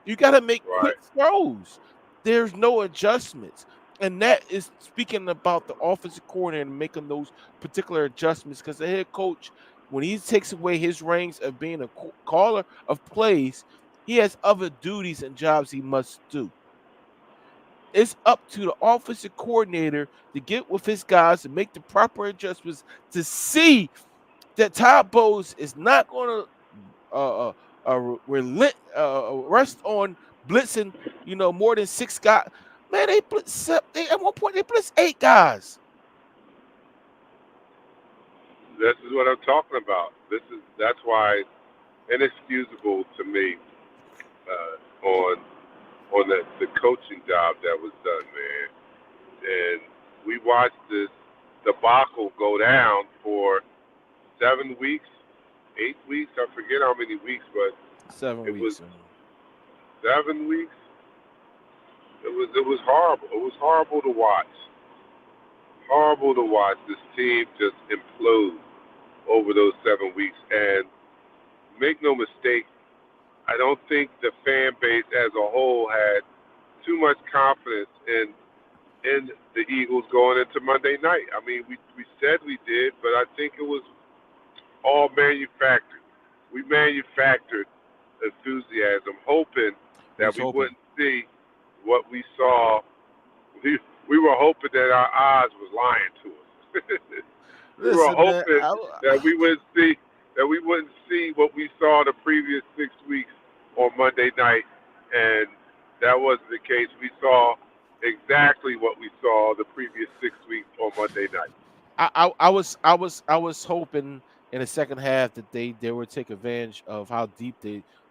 You got to make quick Right. throws. There's no adjustments. And that is speaking about the offensive coordinator making those particular adjustments because the head coach, when he takes away his reins of being a caller of plays, he has other duties and jobs he must do. It's up to the offensive coordinator to get with his guys and make the proper adjustments to see that Todd Bowles is not going to rest on blitzing, more than 6 guys. Man, they blitz at one point they blitz 8 guys. This is what I'm talking about. That's why it's inexcusable to me on the coaching job that was done, man. And we watched this debacle go down for 7 weeks, 8 weeks. I forget how many weeks, but 7 it was weeks. 7 weeks. It was horrible. It was horrible to watch. Horrible to watch this team just implode over those 7 weeks. And make no mistake, I don't think the fan base as a whole had too much confidence in the Eagles going into Monday night. I mean, we said we did, but I think it was all manufactured. We manufactured enthusiasm, hoping that we wouldn't see what we saw. We were hoping that our eyes was lying to us. We were Listen, man, hoping that we wouldn't see what we saw the previous 6 weeks on Monday night, and that wasn't the case. We saw exactly what we saw the previous 6 weeks on Monday night. I was hoping in the second half that they would take advantage of how deep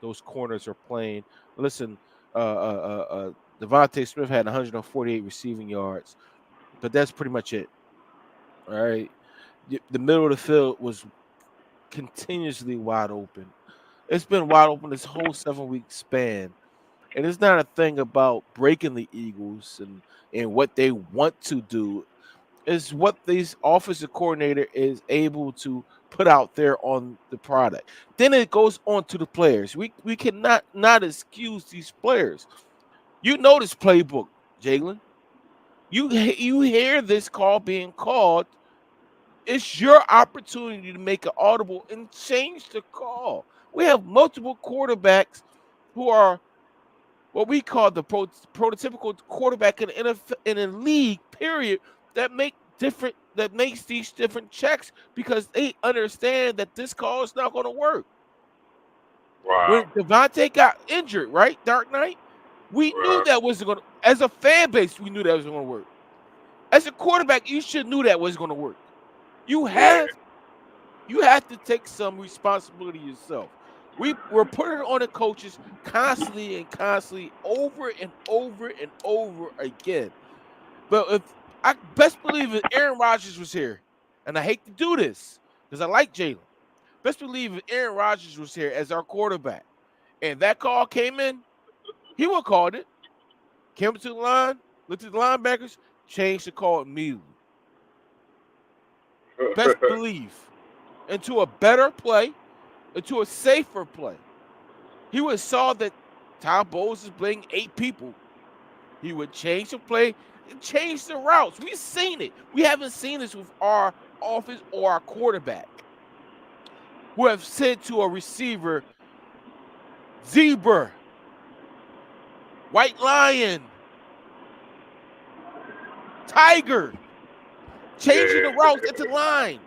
those corners are playing. Listen, Devontae Smith had 148 receiving yards, but that's pretty much it. All right, the middle of the field was continuously wide open. It's been wide open this whole 7 week span. And it's not a thing about breaking the Eagles and what they want to do. It's what this offensive coordinator is able to put out there on the product. Then it goes on to the players. We cannot not excuse these players. You know this playbook, Jalen. You hear this call being called. It's your opportunity to make an audible and change the call. We have multiple quarterbacks who are what we call the prototypical quarterback in the NFL, in a league. Period. That makes these different checks because they understand that this call is not going to work. Wow. When Devontae got injured, right, Dark Knight, we knew Wow. that wasn't going to. As a fan base, we knew that was going to work. As a quarterback, you should knew that was going to work. You Yeah. have to take some responsibility yourself. We're putting it on the coaches constantly and constantly over and over and over again. But if I best believe if Aaron Rodgers was here, and I hate to do this because I like Jalen, best believe if Aaron Rodgers was here as our quarterback and that call came in, he would have called it. Came to the line, looked at the linebackers, changed the call immediately. Best believe into a better play, into a safer play. He would have saw that Todd Bowles is playing 8 people. He would change the play and change the routes. We've seen it. We haven't seen this with our offense or our quarterback, who have said to a receiver, zebra, white lion, tiger, changing the Yeah. routes at the line.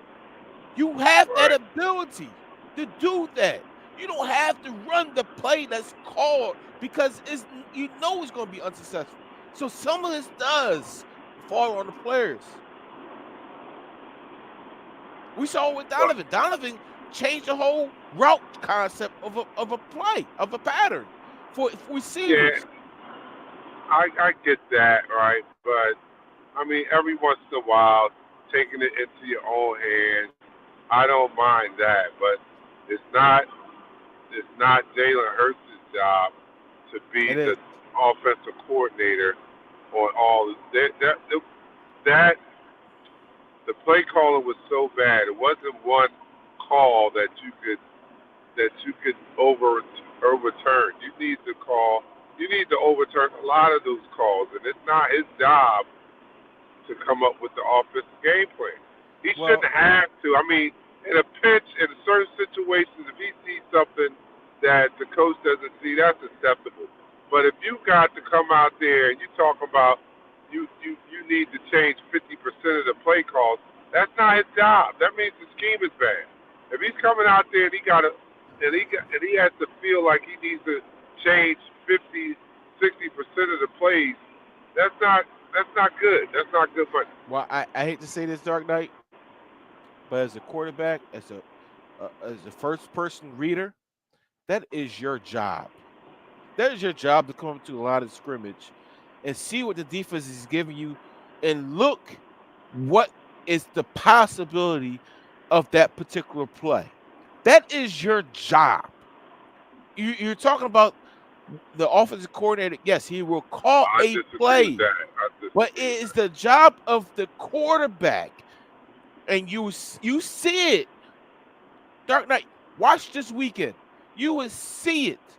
You have that Right. ability to do that. You don't have to run the play that's called because it's going to be unsuccessful. So some of this does fall on the players. We saw it with Well, Donovan. Donovan changed the whole route concept of a play, of a pattern for yeah, receivers. I get that, right? But I mean, every once in a while, taking it into your own hands, I don't mind that. But it's not it's not Jalen Hurts' job to be It the is. offensive coordinator on all that the play caller was so bad. It wasn't one call that you could overturn. You need to call. You need to overturn a lot of those calls, and it's not his job to come up with the offensive game plan. He Well, shouldn't have to. I mean, in a pinch, in certain situations, if he sees something that the coach doesn't see, that's acceptable. But if you got to come out there and you talk about you need to change 50% of the play calls, that's not his job. That means the scheme is bad. If he's coming out there and he has to feel like he needs to change 50, 60% of the plays, that's not good. That's not good money. well, I hate to say this, Dark Knight, but as a quarterback, as a first person reader, that is your job. That is your job to come to a line of scrimmage and see what the defense is giving you and look what is the possibility of that particular play. That is your job. You're talking about the offensive coordinator. Yes, he will call I a disagree with play, that. I but it disagree with is that. the job of the quarterback. And you see it. Dark Knight, watch this weekend. You will see it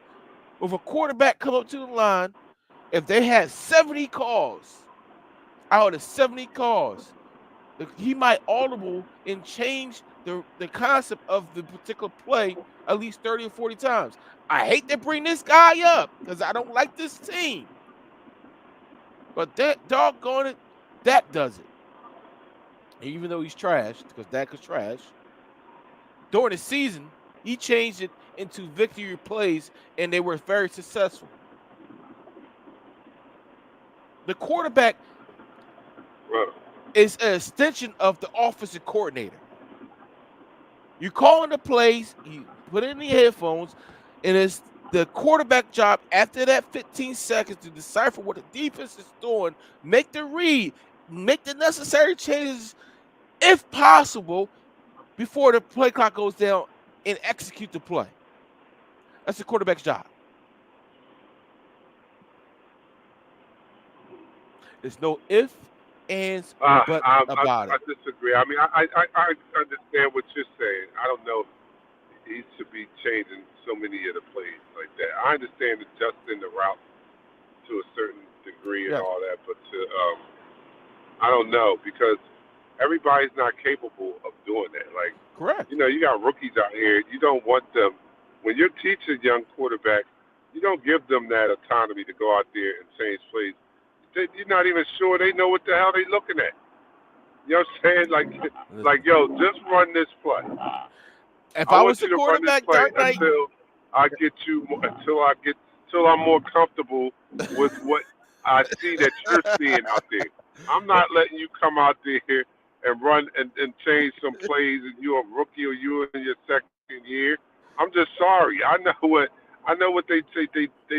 with a quarterback come up to the line. If they had 70 calls, out of 70 calls, he might audible and change the concept of the particular play at least 30 or 40 times. I hate to bring this guy up because I don't like this team. But that doggone it, Dak does it. And even though he's trash, because Dak is trash, during the season, he changed it into victory plays, and they were very successful. The quarterback Well, is an extension of the offensive coordinator. You call in the plays, you put in the headphones, and it's the quarterback job after that 15 seconds to decipher what the defense is doing, make the read, make the necessary changes, if possible, before the play clock goes down, and execute the play. That's the quarterback's job. There's no if, ands, or buts about I it. disagree. I mean, I understand what you're saying. I don't know if he should be changing so many of the plays like that. I understand adjusting the route to a certain degree and Yes, all that, but I don't know because everybody's not capable of doing that. Like, correct. you got rookies out here. You don't want them when you're teaching young quarterbacks. You don't give them that autonomy to go out there and change plays. You're not even sure they know what the hell they're looking at. You know what I'm saying? Yo, just run this play. If I I want was you the to run this quarterback, play Dark Knight, until I'm more comfortable with what I see that you're seeing out there. I'm not letting you come out there and run and change some plays and you're a rookie or you're in your second year. I'm just sorry. I know what they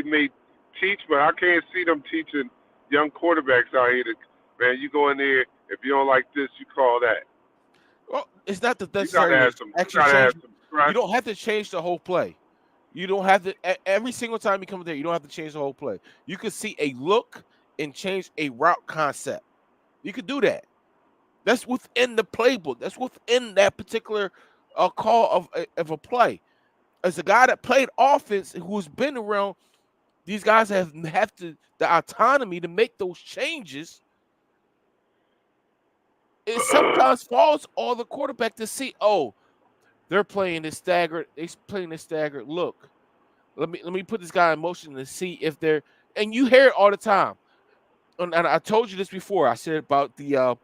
may teach, but I can't see them teaching young quarterbacks out here that man, you go in there, if you don't like this, you call that. well, it's not the You gotta necessary have to some you actually gotta have change. some You scratch. don't have to change the whole play. You don't have to every single time you come there. You don't have to change the whole play. You could see a look and change a route concept. You could do that. That's within the playbook. That's within that particular call of a play. As a guy that played offense who's been around, these guys have the autonomy to make those changes. It sometimes falls on the quarterback to see, oh, they're playing this staggered. They're playing this staggered look. Let me put this guy in motion to see if they're. And you hear it all the time. And I told you this before. I said about the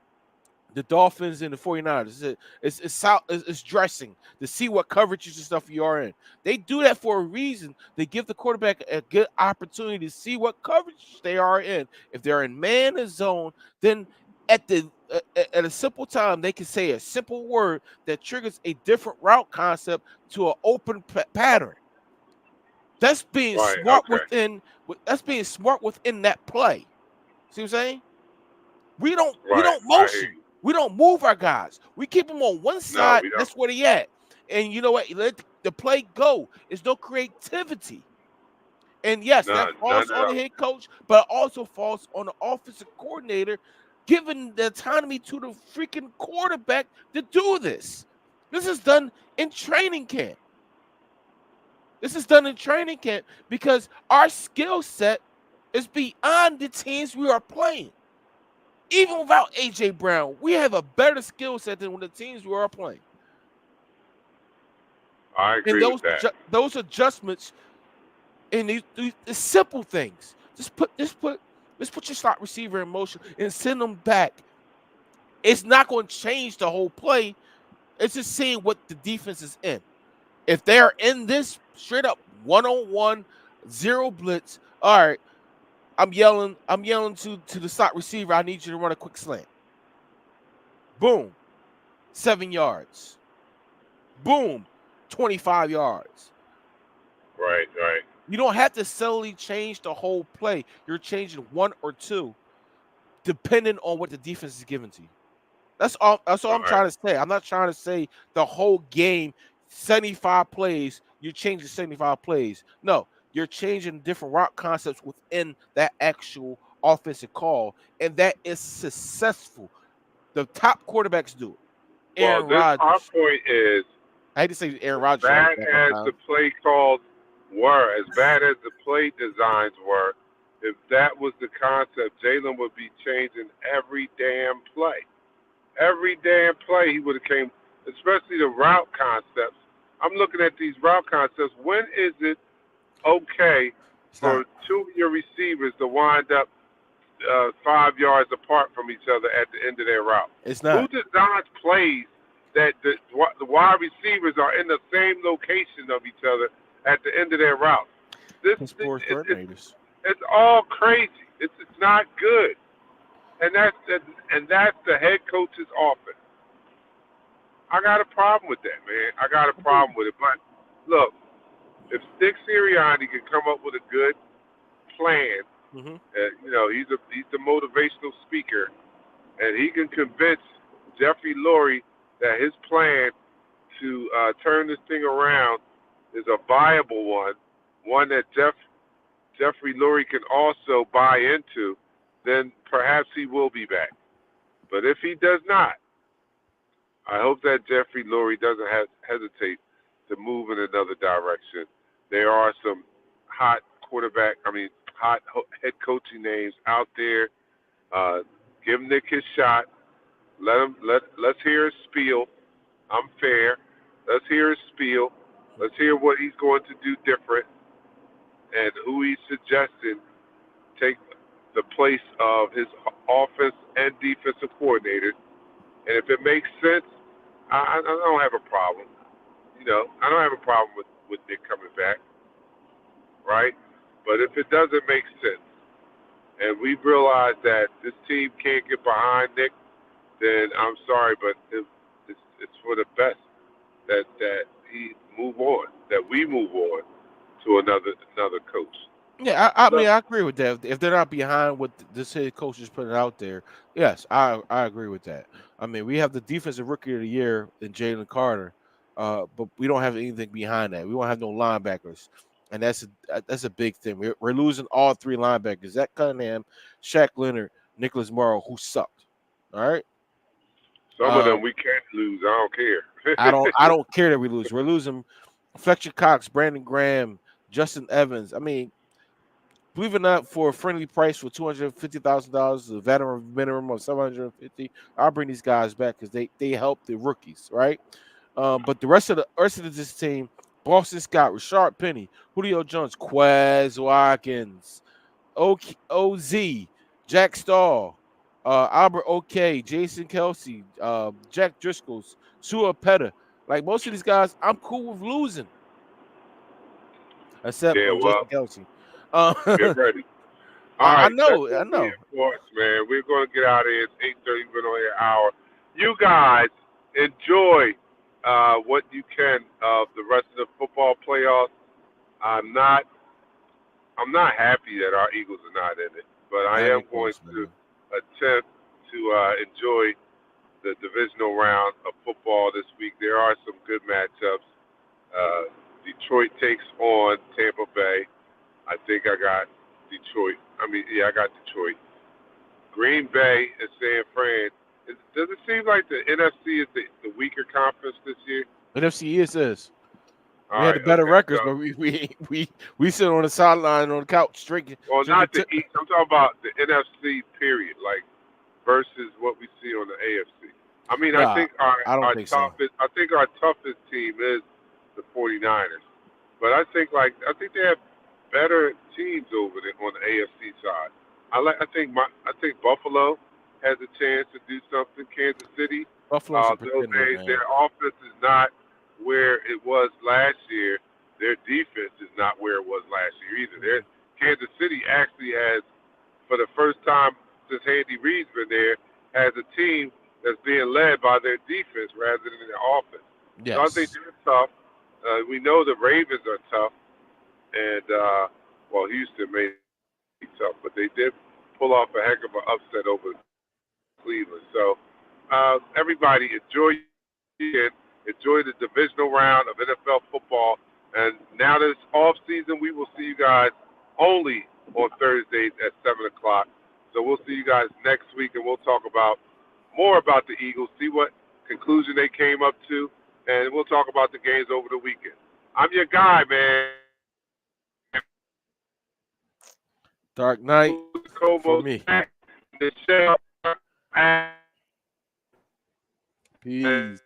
Dolphins and the 49ers. It's dressing to see what coverages and stuff you are in. They do that for a reason. They give the quarterback a good opportunity to see what coverage they are in. If they're in man and zone, then at a simple time they can say a simple word that triggers a different route concept to an open pattern. That's being Right, smart okay. within that play. See what I'm saying? We Right. don't I hear motion. you. We don't move our guys. We keep them on one No, side. we don't. That's where they at. And you know what? Let the play go. There's no creativity. And yes, that None falls at on the all. head coach, but it also falls on the offensive coordinator, giving the autonomy to the freaking quarterback to do this. This is done in training camp. This is done in training camp because our skill set is beyond the teams we are playing. Even without AJ Brown, we have a better skill set than the teams we are playing. I And agree with that. those adjustments and these simple things. Just put your slot receiver in motion and send them back. It's not going to change the whole play. It's just seeing what the defense is in. If they're in this straight up 1-on-1 zero blitz, all right, I'm yelling to the slot receiver, I need you to run a quick slant. Boom, 7 yards. Boom, 25 yards. Right, right. You don't have to subtly change the whole play. You're changing one or two depending on what the defense is giving to you. That's all All I'm right. trying to say. I'm not trying to say the whole game, 75 plays, you're changing 75 plays. No, you're changing different route concepts within that actual offensive call, and that is successful. The top quarterbacks do it. Well, Aaron our Rodgers. point is, I hate to say Aaron as Rodgers on bad backup as the time. play calls were, as bad as the play designs were, if that was the concept, Jalen would be changing every damn play. Every damn play he would have came, especially the route concepts. I'm looking at these route concepts. When is it okay It's for not. two of your receivers to wind up 5 yards apart from each other at the end of their route? It's Who not. designs plays that the wide receivers are in the same location of each other at the end of their route? This Piss poor it's coordinators. it's all crazy. It's not good, and that's the head coach's offense. I got a problem with that, man. I got a problem with it. But look, if Stick Sirianni can come up with a good plan, Mm-hmm. he's the motivational speaker, and he can convince Jeffrey Lurie that his plan to turn this thing around is a viable one that Jeffrey Lurie can also buy into, then perhaps he will be back. But if he does not, I hope that Jeffrey Lurie doesn't hesitate to move in another direction. There are some hot head coaching names out there. Give Nick his shot. Let's hear his spiel. I'm fair. Let's hear his spiel. Let's hear what he's going to do different and who he's suggesting take the place of his offense and defensive coordinators. And if it makes sense, I don't have a problem. I don't have a problem with Nick coming back, right? But if it doesn't make sense, and we realize that this team can't get behind Nick, then I'm sorry, but it's for the best that he move on, that we move on to another coach. Yeah, I So, mean, I agree with that. If they're not behind what this head coach is putting out there, yes, I agree with that. I mean, we have the defensive rookie of the year in Jalen Carter, but we don't have anything behind that. We don't have no linebackers, and that's a big thing. We're losing all three linebackers: Zach Cunningham, Shaq Leonard, Nicholas Morrow, who sucked. All right. some of them we can't lose. I don't care. I don't care that we lose. We're losing Fletcher Cox, Brandon Graham, Justin Evans. I mean, believe it or not, for a friendly price for $250,000, a veteran minimum of 750, I'll bring these guys back because they help the rookies, right? But the rest of this team, Boston Scott, Rashard Penny, Julio Jones, Quez Watkins, OZ, Jack Stahl, Albert OK, Jason Kelsey, Jack Driscoll's, Sua Petta. Like most of these guys, I'm cool with losing, except Yeah, well, Jason Kelsey. get ready. All I right, that's know, I going to be know. it for us, man. We're going to get out of here. It's 8:30. We're on here an hour. You guys enjoy what you can of the rest of the football playoffs. I'm not happy that our Eagles are not in it, but I Not even am going close, to man. attempt to enjoy the divisional round of football this week. There are some good matchups. Detroit takes on Tampa Bay. I think I got Detroit. I got Detroit. Green Bay and San Fran. Does it seem like the NFC is the weaker conference this year? NFC is. All We had right, the better okay. records, So, but we sit on the sideline on the couch drinking. well, not the drinking East. I'm talking about the NFC period, like versus what we see on the AFC. I Nah, think our I don't our think so. toughest. I think our toughest team is the 49ers. But I think they have better teams over there on the AFC side. I think Buffalo has a chance to do something. Kansas City, Buffalo's a though pretender, man. their offense is not where it was last year, their defense is not where it was last year either. Kansas City actually has, for the first time since Andy Reid's been there, has a team that's being led by their defense rather than their offense. So I think Yes. they're tough. We know the Ravens are tough, and Houston may be tough, but they did pull off a heck of an upset over Cleveland. So everybody enjoy it. Enjoy the divisional round of NFL football. And now this off season, we will see you guys only on Thursdays at 7 o'clock. So we'll see you guys next week, and we'll talk about more about the Eagles, see what conclusion they came up to, and we'll talk about the games over the weekend. I'm your guy, man. Dark Knight for me. The show. Peace.